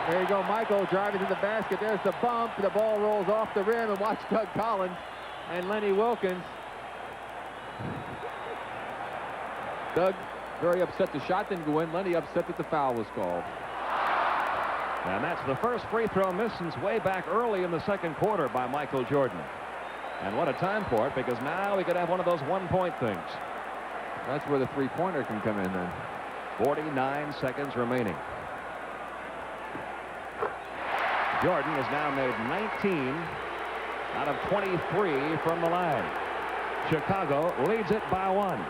There you go, Michael driving to the basket. There's the bump. The ball rolls off the rim, and watch Doug Collins and Lenny Wilkins. Doug very upset the shot didn't go in. Lenny upset that the foul was called.
And that's the first free throw miss since way back early in the second quarter by Michael Jordan. And what a time for it, because now we could have one of those one-point things.
That's where the three-pointer can come in then.
49 seconds remaining. Jordan has now made 19 out of 23 from the line. Chicago leads it by 1.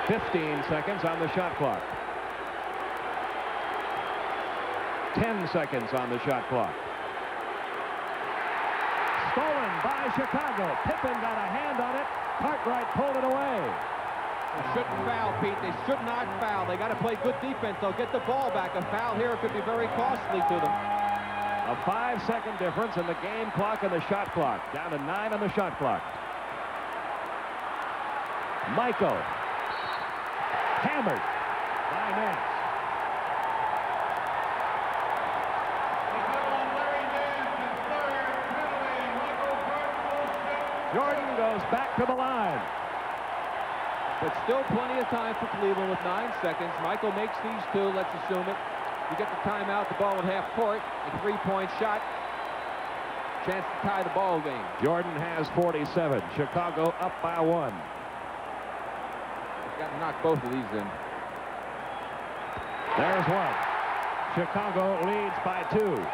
15 seconds on the shot clock. 10 seconds on the shot clock. Stolen by Chicago. Pippen got a hand on it. Cartwright pulled it away.
They shouldn't foul, Pete. They should not foul. They got to play good defense. They'll get the ball back. A foul here could be very costly to them.
A 5-second difference in the game clock and the shot clock. Down to 9 on the shot clock. Michael. Hammered by Nance. Jordan goes back to the line.
But still plenty of time for Cleveland with 9 seconds. Michael makes these 2. Let's assume it. You get the timeout, the ball at half court. A 3-point shot. chance to tie the ball game.
Jordan has 47. Chicago up by 1.
He's got to knock both of these in.
There's one. Chicago leads by 2.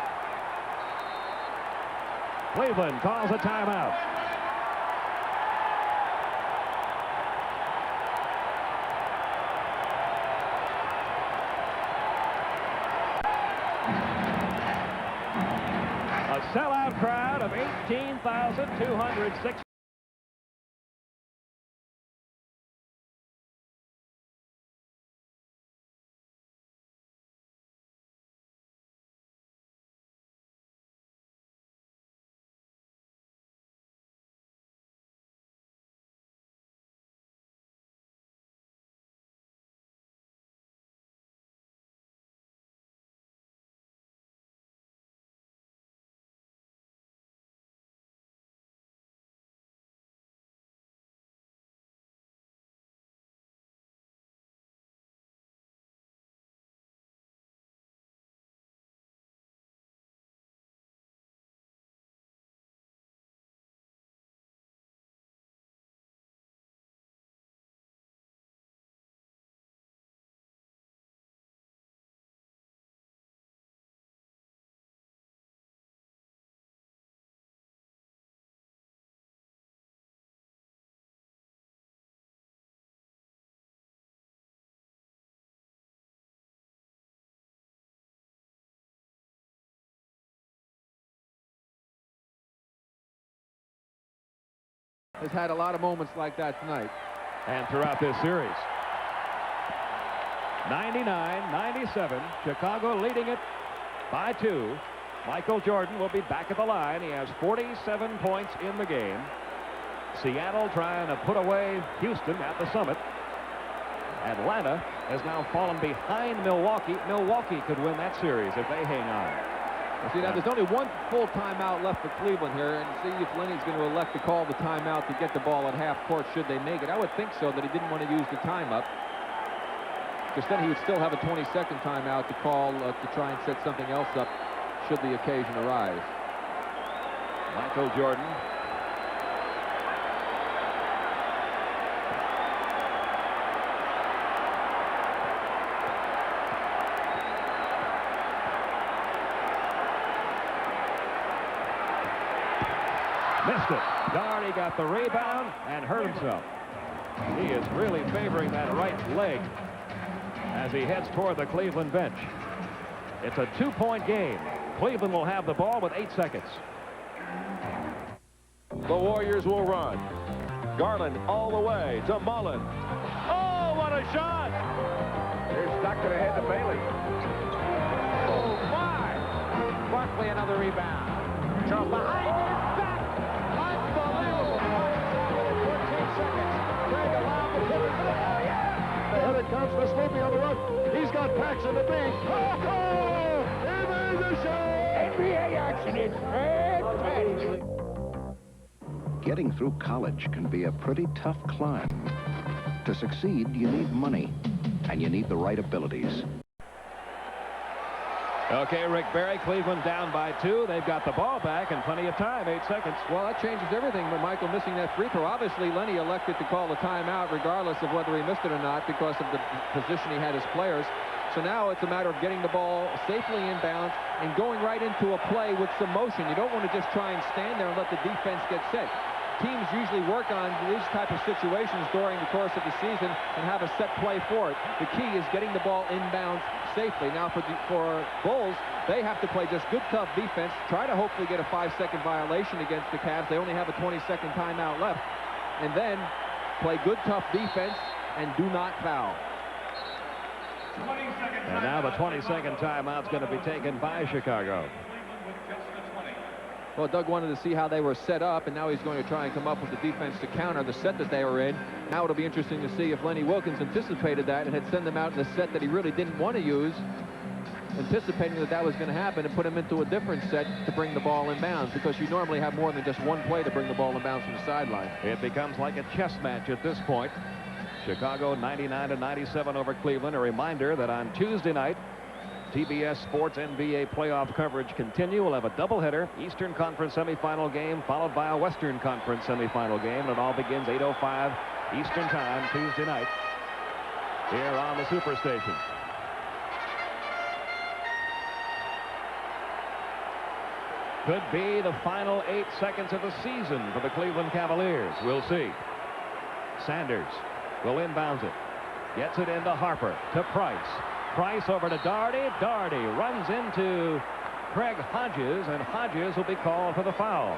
Cleveland calls a timeout. A sellout crowd of 18,206.
Has had a lot of moments like that tonight.
And throughout this series. 99-97. Chicago leading it by 2. Michael Jordan will be back at the line. He has 47 points in the game. Seattle trying to put away Houston at the Summit. Atlanta has now fallen behind Milwaukee. Milwaukee could win that series if they hang on.
See, now there's only one full timeout left for Cleveland here, and see if Lenny's going to elect to call the timeout to get the ball at half court should they make it. I would think so, that he didn't want to use the time up, because then he would still have a 20-second timeout to call to try and set something else up should the occasion arise.
Michael Jordan. Missed it. Doherty got the rebound and hurt himself. He is really favoring that right leg as he heads toward the Cleveland bench. It's a 2-point game. Cleveland will have the ball with 8 seconds.
The Warriors will run. Garland all the way to Mullen. Oh, what a shot!
Here's stuck to the head to Bailey.
Oh, my! Barkley, another rebound. From behind his back. Unbelievable. 14 seconds. Craig allowed the pivot. Oh, yeah!
Ahead it comes to Sleepy on the run. He's got Paxson to beat. Oh! He made the shot! NBA action is fantastic.
Getting through college can be a pretty tough climb. To succeed, you need money, and you need the right abilities.
Okay, Rick Barry, Cleveland down by 2. They've got the ball back and plenty of time, 8 seconds.
Well, that changes everything with Michael missing that free throw. Obviously, Lenny elected to call the timeout regardless of whether he missed it or not because of the position he had his players. So now it's a matter of getting the ball safely inbounds and going right into a play with some motion. You don't want to just try and stand there and let the defense get set. Teams usually work on these type of situations during the course of the season and have a set play for it. The key is getting the ball inbounds safely. Now for Bulls, they have to play just good, tough defense, try to hopefully get a 5-second violation against the Cavs. They only have a 20-second timeout left. And then play good, tough defense and do not foul.
And now the 20-second timeout is going to be taken by Chicago.
Well, Doug wanted to see how they were set up, and now he's going to try and come up with the defense to counter the set that they were in. Now it'll be interesting to see if Lenny Wilkins anticipated that and had sent them out in a set that he really didn't want to use, anticipating that that was going to happen, and put him into a different set to bring the ball in bounds, because you normally have more than just one play to bring the ball in bounds from the sideline.
It becomes like a chess match at this point. Chicago 99-97 over Cleveland. A reminder that on Tuesday night, TBS Sports NBA playoff coverage continue. We'll have a doubleheader, Eastern Conference semifinal game followed by a Western Conference semifinal game. And it all begins 8:05 Eastern Time Tuesday night here on the Superstation. Could be the final 8 seconds of the season for the Cleveland Cavaliers. We'll see. Sanders will inbounds it. Gets it into Harper to Price. Price over to Daugherty. Daugherty runs into Craig Hodges, and Hodges will be called for the foul.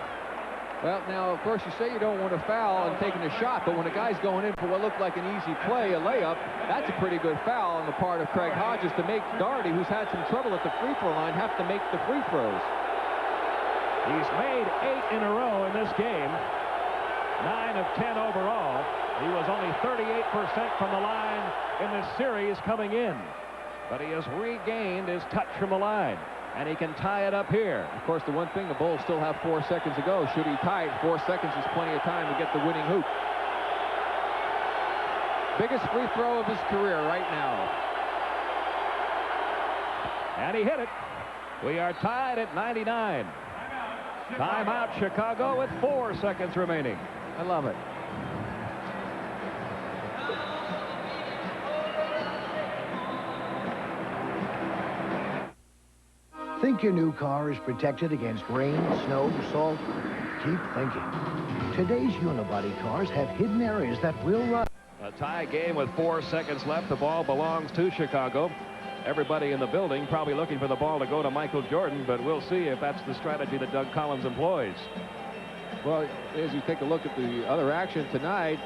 Well, now, of course, you say you don't want to foul and taking a shot, but when a guy's going in for what looked like an easy play, a layup, that's a pretty good foul on the part of Craig Hodges to make Daugherty, who's had some trouble at the free throw line, have to make the free throws.
He's made 8 in a row in this game. 9 of 10 overall. He was only 38% from the line in this series coming in. But he has regained his touch from the line. And he can tie it up here.
Of course, the one thing, the Bulls still have 4 seconds to go. Should he tie it, 4 seconds is plenty of time to get the winning hoop. Biggest free throw of his career right now.
And he hit it. We are tied at 99. Timeout Chicago with 4 seconds remaining.
I love it.
Think your new car is protected against rain, snow, salt? Keep thinking. Today's unibody cars have hidden areas that will run.
A tie game with 4 seconds left. The ball belongs to Chicago. Everybody in the building probably looking for the ball to go to Michael Jordan, but we'll see if that's the strategy that Doug Collins employs.
Well, as you take a look at the other action tonight,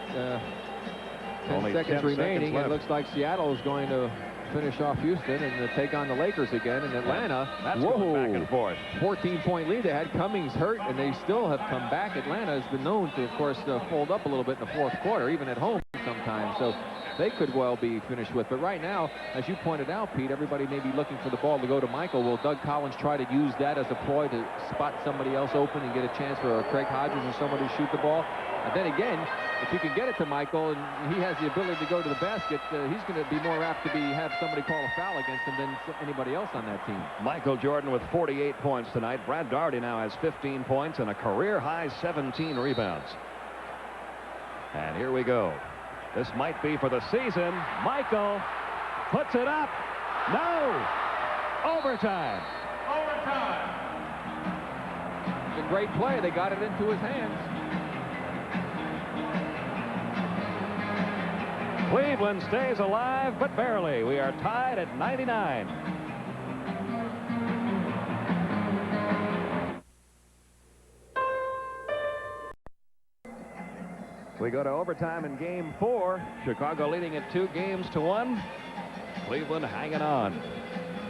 10 seconds remaining. It looks like Seattle is going to finish off Houston and take on the Lakers again. In Atlanta,
that's going back and forth.
14-point lead they had. Cummings hurt, and they still have come back. Atlanta has been known to, of course, fold up a little bit in the fourth quarter, even at home sometimes. So they could well be finished with. But right now, as you pointed out, Pete, everybody may be looking for the ball to go to Michael. Will Doug Collins try to use that as a ploy to spot somebody else open and get a chance for Craig Hodges or somebody to shoot the ball? And then again, if you can get it to Michael and he has the ability to go to the basket, he's going to be more apt to have somebody call a foul against him than anybody else on that team.
Michael Jordan with 48 points tonight. Brad Daugherty now has 15 points and a career-high 17 rebounds. And here we go. This might be for the season. Michael puts it up. No! Overtime.
Overtime.
It's a great play. They got it into his hands.
Cleveland stays alive, but barely. We are tied at 99. We go to overtime in game 4. Chicago leading it 2-1. Cleveland hanging on.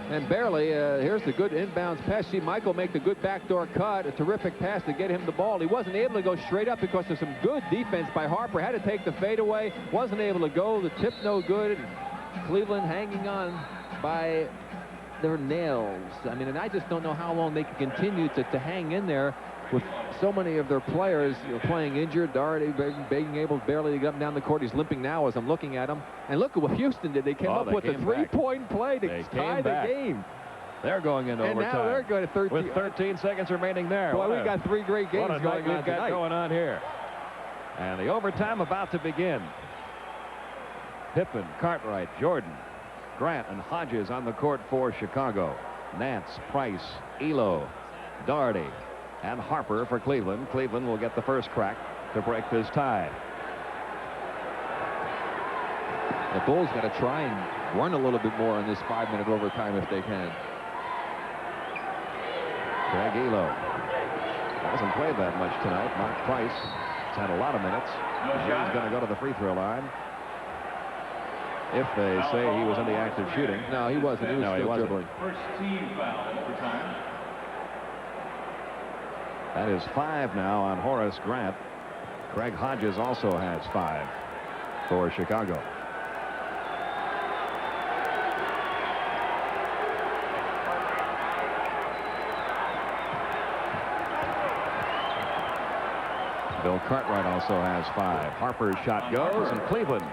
And barely, here's the good inbounds pass. See Michael make the good backdoor cut. A terrific pass to get him the ball. He wasn't able to go straight up because of some good defense by Harper. Had to take the fadeaway. Wasn't able to go. The tip no good. Cleveland hanging on by their nails. I mean, and I just don't know how long they can continue to hang in there with so many of their players playing injured. Daugherty being able barely to get up down the court. He's limping now as I'm looking at him. And look at what Houston did. They came up with a 3-point play to tie the game.
They're going into overtime.
And now they're going to 13.
With 13 seconds remaining there.
Boy, we got 3 great games going on tonight.
Going on here. And the overtime about to begin. Pippen, Cartwright, Jordan, Grant, and Hodges on the court for Chicago. Nance, Price, Elo, Daugherty, and Harper for Cleveland. Cleveland will get the first crack to break this tie.
The Bulls got to try and run a little bit more in this 5-minute overtime if they can.
Craig Elo hasn't played that much tonight. Mark Price has had a lot of minutes. He's going to go to the free throw line. If they say he was in the act of shooting.
No, he wasn't. He was still dribbling.
First team foul overtime.
That is 5 now on Horace Grant. Craig Hodges also has 5 for Chicago. Bill Cartwright also has 5. Harper's shot goes, and Cleveland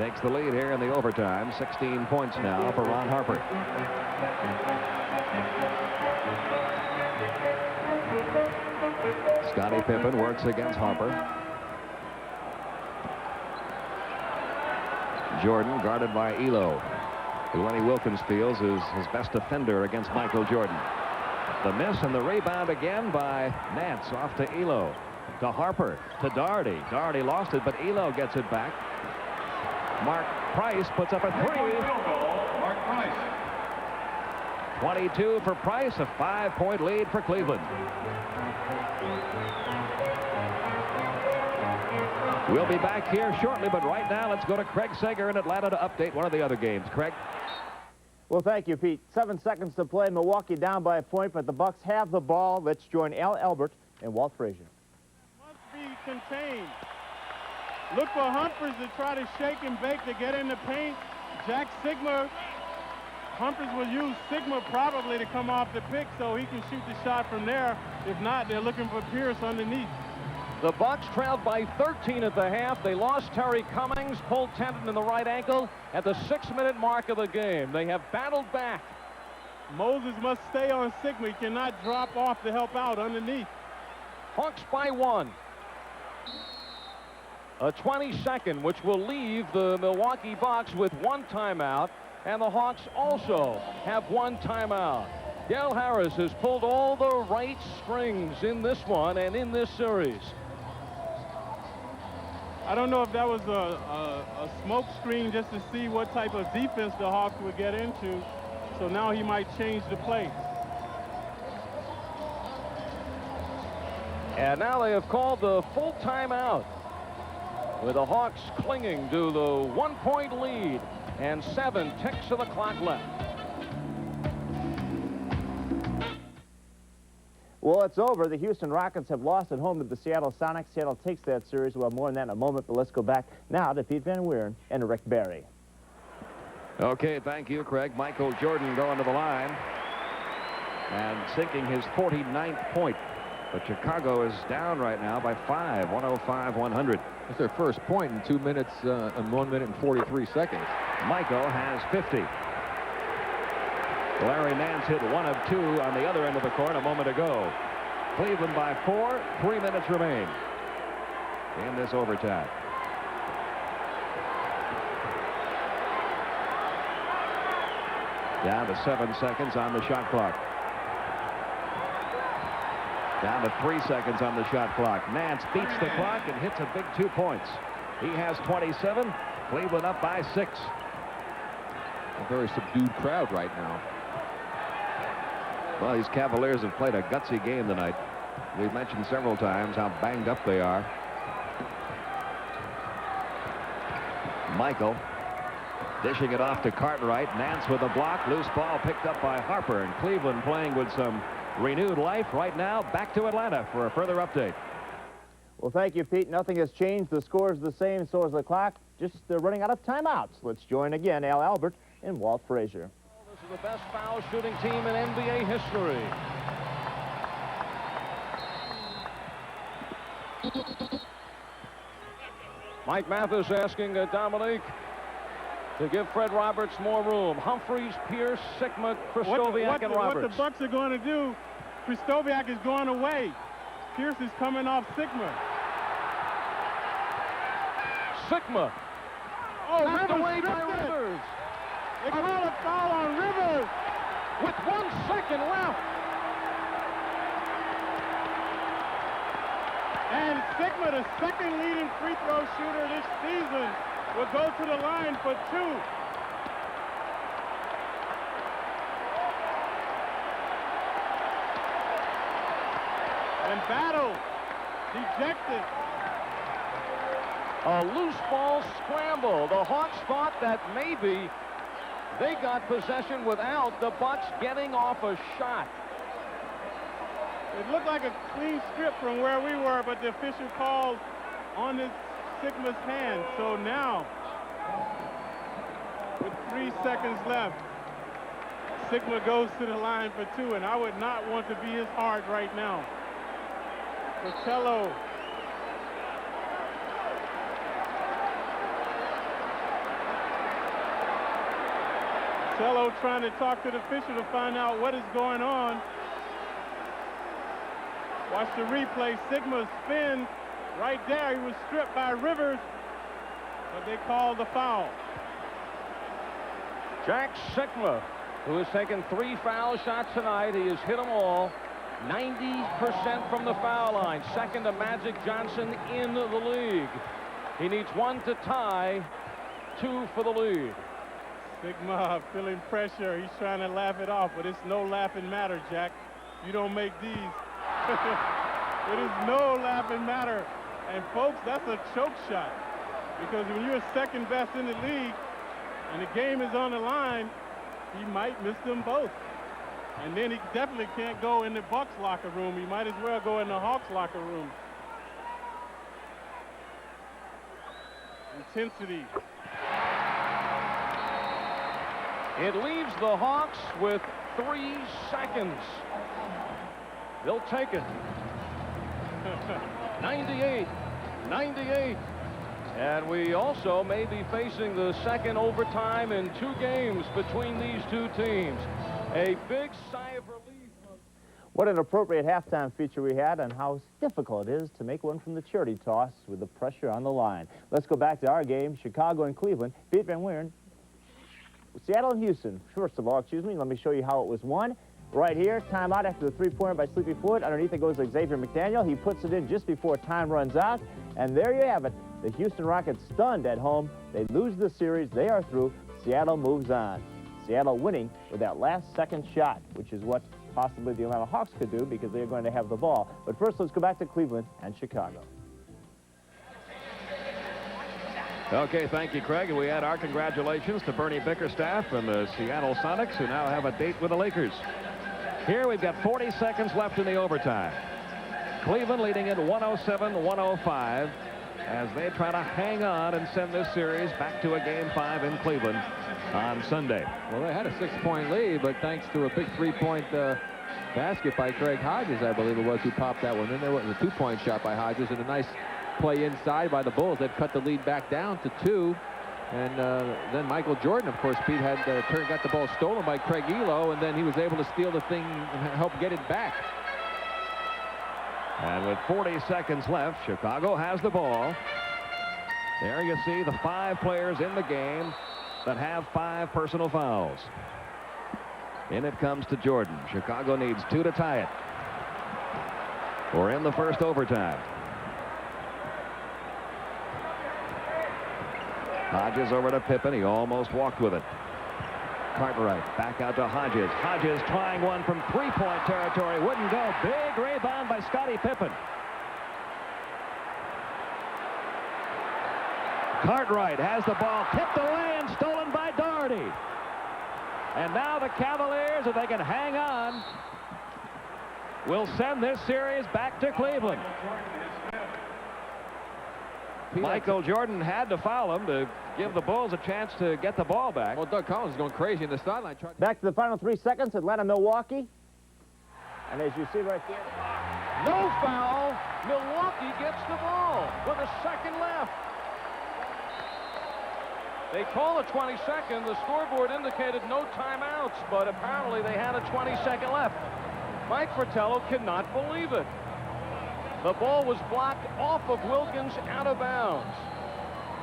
takes the lead here in the overtime. 16 points now for Ron Harper. Scottie Pippen works against Harper. Jordan guarded by Elo, who Lenny Wilkins feels is his best defender against Michael Jordan. The miss and the rebound again by Nance. Off to Elo, to Harper, to Doherty. Doherty lost it, but Elo gets it back. Mark Price puts up a three.
Mark Price.
22 for Price, a 5-point lead for Cleveland. We'll be back here shortly, but right now let's go to Craig Sager in Atlanta to update one of the other games. Craig?
Well, thank you, Pete. 7 seconds to play. Milwaukee down by a point, but the Bucks have the ball. Let's join Al Albert and Walt Frazier.
Must be contained. Look for Humphries to try to shake and bake to get in the paint. Jack Sigma. Humphries will use Sigma probably to come off the pick so he can shoot the shot from there. If not, they're looking for Pierce underneath.
The Bucks trailed by 13 at the half. They lost Terry Cummings, pulled tendon in the right ankle at the 6-minute mark of the game. They have battled back.
Moses must stay on Sigma. He cannot drop off to help out underneath.
Hawks by 1. A 22nd, which will leave the Milwaukee Bucks with 1 timeout, and the Hawks also have 1 timeout. Gale Harris has pulled all the right strings in this one and in this series.
I don't know if that was a smoke screen just to see what type of defense the Hawks would get into. So now he might change the play.
And now they have called the full timeout, with the Hawks clinging to the 1-point lead and 7 ticks of the clock left.
Well, it's over. The Houston Rockets have lost at home to the Seattle Sonics. Seattle takes that series. We'll have more on that in a moment, but let's go back now to Pete Van Weeren and Rick Barry.
Okay, thank you, Craig. Michael Jordan going to the line and sinking his 49th point. But Chicago is down right now by 5, 105-100.
That's their first point in 2 minutes, and 1 minute and 43 seconds.
Michael has 50. Larry Nance hit 1 of 2 on the other end of the court a moment ago. Cleveland by 4, 3 minutes remain in this overtime. Down to 7 seconds on the shot clock. Down to 3 seconds on the shot clock. Nance beats the clock and hits a big 2 points. He has 27. Cleveland up by 6.
A very subdued crowd right now.
Well, these Cavaliers have played a gutsy game tonight. We've mentioned several times how banged up they are. Michael dishing it off to Cartwright. Nance with a block. Loose ball picked up by Harper. And Cleveland playing with some renewed life right now. Back to Atlanta for a further update.
Well, thank you, Pete. Nothing has changed. The score is the same, so is the clock. Just running out of timeouts. Let's join again Al Albert and Walt Frazier.
This is the best foul shooting team in NBA history. Mike Mathis asking Dominique to give Fred Roberts more room. Humphries, Pierce, Sigma, Kristoviak, and Roberts.
What the Bucks are going to do, Kristoviak is going away. Pierce is coming off Sigma.
Sigma.
Oh,
knocked
Rivers
away by
stripped it.
Rivers.
They call a foul on Rivers.
With 1 second left.
And Sigma, the second leading free throw shooter this season, will go to the line for 2. And Battle, dejected.
A loose ball scramble. The Hawks thought that maybe they got possession without the Bucks getting off a shot.
It looked like a clean strip from where we were, but the official called on this Sigma's hand. So now, with 3 seconds left, Sigma goes to the line for 2, and I would not want to be his heart right now. Costello. Vitello trying to talk to the official to find out what is going on. Watch the replay. Sigma spin right there. He was stripped by Rivers, but they called the foul.
Jack Sigma, who has taken 3 foul shots tonight. He has hit them all. 90% from the foul line. Second to Magic Johnson in the league. He needs 1 to tie, 2 for the lead.
Sigma feeling pressure. He's trying to laugh it off, but it's no laughing matter, Jack. You don't make these. It is no laughing matter. And folks, that's a choke shot. Because when you're second best in the league and the game is on the line, he might miss them both. And then he definitely can't go in the Bucks locker room. He might as well go in the Hawks locker room. Intensity.
It leaves the Hawks with 3 seconds. They'll take it. 98. And we also may be facing the second overtime in 2 games between these 2 teams. A big sigh of relief.
What an appropriate halftime feature we had on how difficult it is to make one from the charity toss with the pressure on the line. Let's go back to our game, Chicago and Cleveland. Pete Van Weeren. Seattle and Houston. First of all, excuse me, let me show you how it was won. Right here, timeout after the 3-pointer by Sleepy Floyd. Underneath it goes Xavier McDaniel. He puts it in just before time runs out. And there you have it. The Houston Rockets stunned at home. They lose the series. They are through. Seattle moves on. Seattle winning with that last second shot, which is what possibly the Atlanta Hawks could do because they're going to have the ball. But first, let's go back to Cleveland and Chicago.
Okay, thank you, Craig. And we add our congratulations to Bernie Bickerstaff and the Seattle Sonics, who now have a date with the Lakers. Here we've got 40 seconds left in the overtime. Cleveland leading it 107-105 as they try to hang on and send this series back to a Game 5 in Cleveland on Sunday.
Well, they had a 6-point lead, but thanks to a big 3-point basket by Craig Hodges, I believe it was, who popped that one in. There was a 2-point shot by Hodges and a nice play inside by the Bulls. They've cut the lead back down to 2. And then Michael Jordan, of course, Pete, had got the ball stolen by Craig Elo, and then he was able to steal the thing and help get it back.
And with 40 seconds left, Chicago has the ball. There you see the 5 players in the game that have 5 personal fouls. In it comes to Jordan. Chicago needs 2 to tie it. We're in the first overtime. Hodges over to Pippen. He almost walked with it. Cartwright back out to Hodges. Hodges trying one from 3-point territory. Wouldn't go. Big rebound by Scottie Pippen. Cartwright has the ball. Tipped away and stolen by Doherty. And now the Cavaliers, if they can hang on, will send this series back to Cleveland. Michael Jordan had to foul him to give the Bulls a chance to get the ball back.
Well, Doug Collins is going crazy in the sideline.
Back to the final 3 seconds, Atlanta, Milwaukee. And as you see right there,
no foul. Milwaukee gets the ball with a second left. They call a 22nd. The scoreboard indicated no timeouts, but apparently they had a 22nd left. Mike Fratello cannot believe it. The ball was blocked off of Wilkins out of bounds.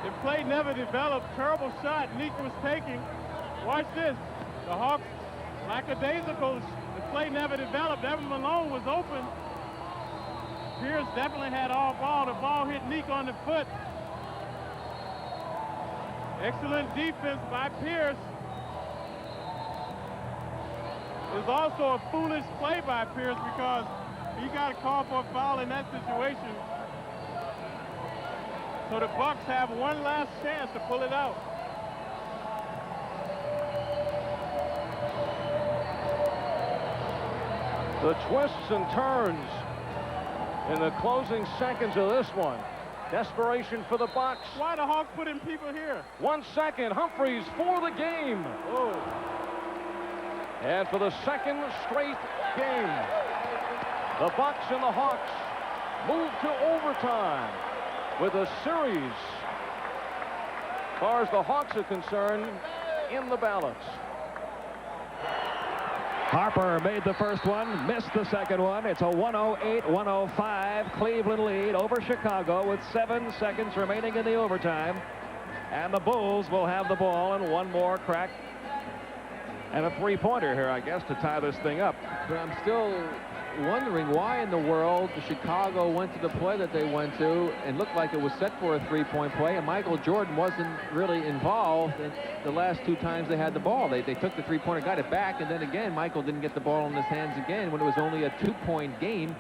The play never developed. Terrible shot Nick was taking. Watch this. The Hawks, lackadaisical. The play never developed. Evan Malone was open. Pierce definitely had all ball. The ball hit Nick on the foot. Excellent defense by Pierce. It was also a foolish play by Pierce because he got a call for a foul in that situation. So the Bucks have one last chance to pull it out.
The twists and turns in the closing seconds of this one. Desperation for the Bucks.
Why the Hawks putting people here?
1 second. Humphries for the game.
Oh.
And for the second straight game, the Bucks and the Hawks move to overtime with a series, as far as the Hawks are concerned, in the balance.
Harper made the first one, missed the second one. It's a 108-105 Cleveland lead over Chicago with 7 seconds remaining in the overtime. And the Bulls will have the ball and one more crack and a three-pointer here, I guess, to tie this thing up.
But I'm still wondering why in the world Chicago went to the play that they went to and looked like it was set for a three-point play, and Michael Jordan wasn't really involved in the last 2 times they had the ball. They took the three-pointer, got it back, and then again Michael didn't get the ball in his hands again when it was only a 2-point game.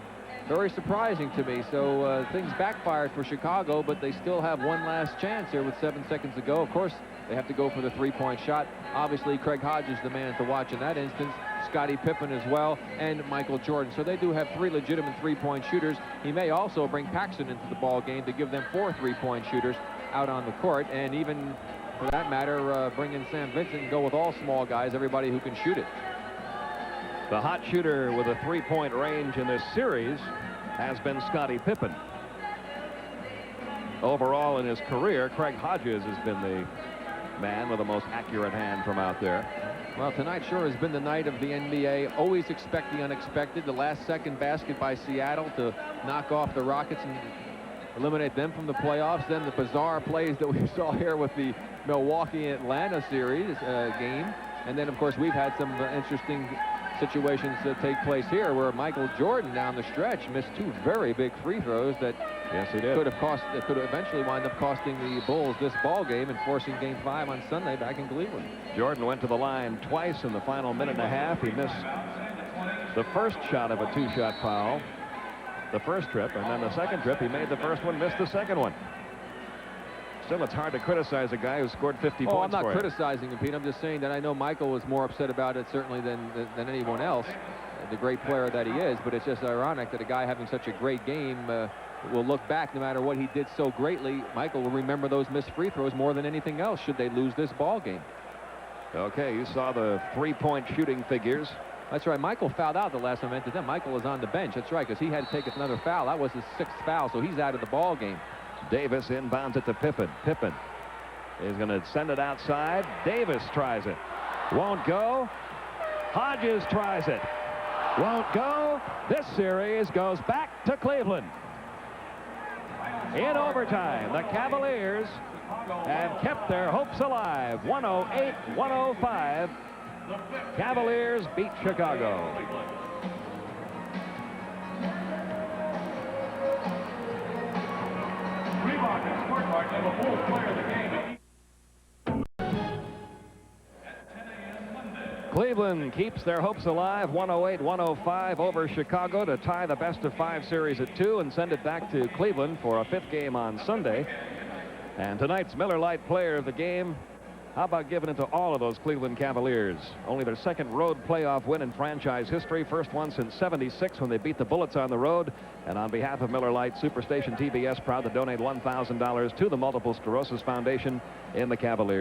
Very surprising to me. So things backfired for Chicago, but they still have one last chance here with 7 seconds to go. Of course, they have to go for the three-point shot. Obviously, Craig Hodges the man to watch in that instance. Scottie Pippen as well, and Michael Jordan. So they do have 3 legitimate three-point shooters. He may also bring Paxson into the ball game to give them 4 three-point shooters out on the court, and even, for that matter, bring in Sam Vincent and go with all small guys, everybody who can shoot it.
The hot shooter with a three-point range in this series has been Scottie Pippen. Overall in his career, Craig Hodges has been the man with the most accurate hand from out there.
Well, tonight sure has been the night of the NBA. Always expect the unexpected. The last-second basket by Seattle to knock off the Rockets and eliminate them from the playoffs. Then the bizarre plays that we saw here with the Milwaukee-Atlanta series game. And then, of course, we've had some interesting situations that take place here where Michael Jordan down the stretch missed 2 very big free throws that could eventually wind up costing the Bulls this ball game and forcing Game 5 on Sunday back in Cleveland.
Jordan went to the line twice in the final minute and a half. He missed the first shot of a 2-shot foul the first trip, and then the second trip he made the first one, missed the second one. Still, it's hard to criticize a guy who scored 50 points.
I'm not criticizing him, Pete. I'm just saying that I know Michael was more upset about it certainly than anyone else, the great player that he is. But it's just ironic that a guy having such a great game will look back no matter what he did so greatly. Michael will remember those missed free throws more than anything else should they lose this ball game.
Okay, you saw the three-point shooting figures.
That's right. Michael fouled out the last time I went to them. Michael was on the bench. That's right, because he had to take another foul. That was his 6th foul, so he's out of the ball game.
Davis inbounds it to Pippen. Pippen is going to send it outside. Davis tries it. Won't go. Hodges tries it. Won't go. This series goes back to Cleveland. In overtime, the Cavaliers have kept their hopes alive. 108-105. Cavaliers beat Chicago. Cleveland keeps their hopes alive, 108-105 over Chicago to tie the best-of-5 series at 2 and send it back to Cleveland for a 5th game on Sunday. And tonight's Miller Lite player of the game, how about giving it to all of those Cleveland Cavaliers? Only their 2nd road playoff win in franchise history, first one since '76 when they beat the Bullets on the road. And on behalf of Miller Lite, Superstation TBS proud to donate $1,000 to the Multiple Sclerosis Foundation in the Cavaliers.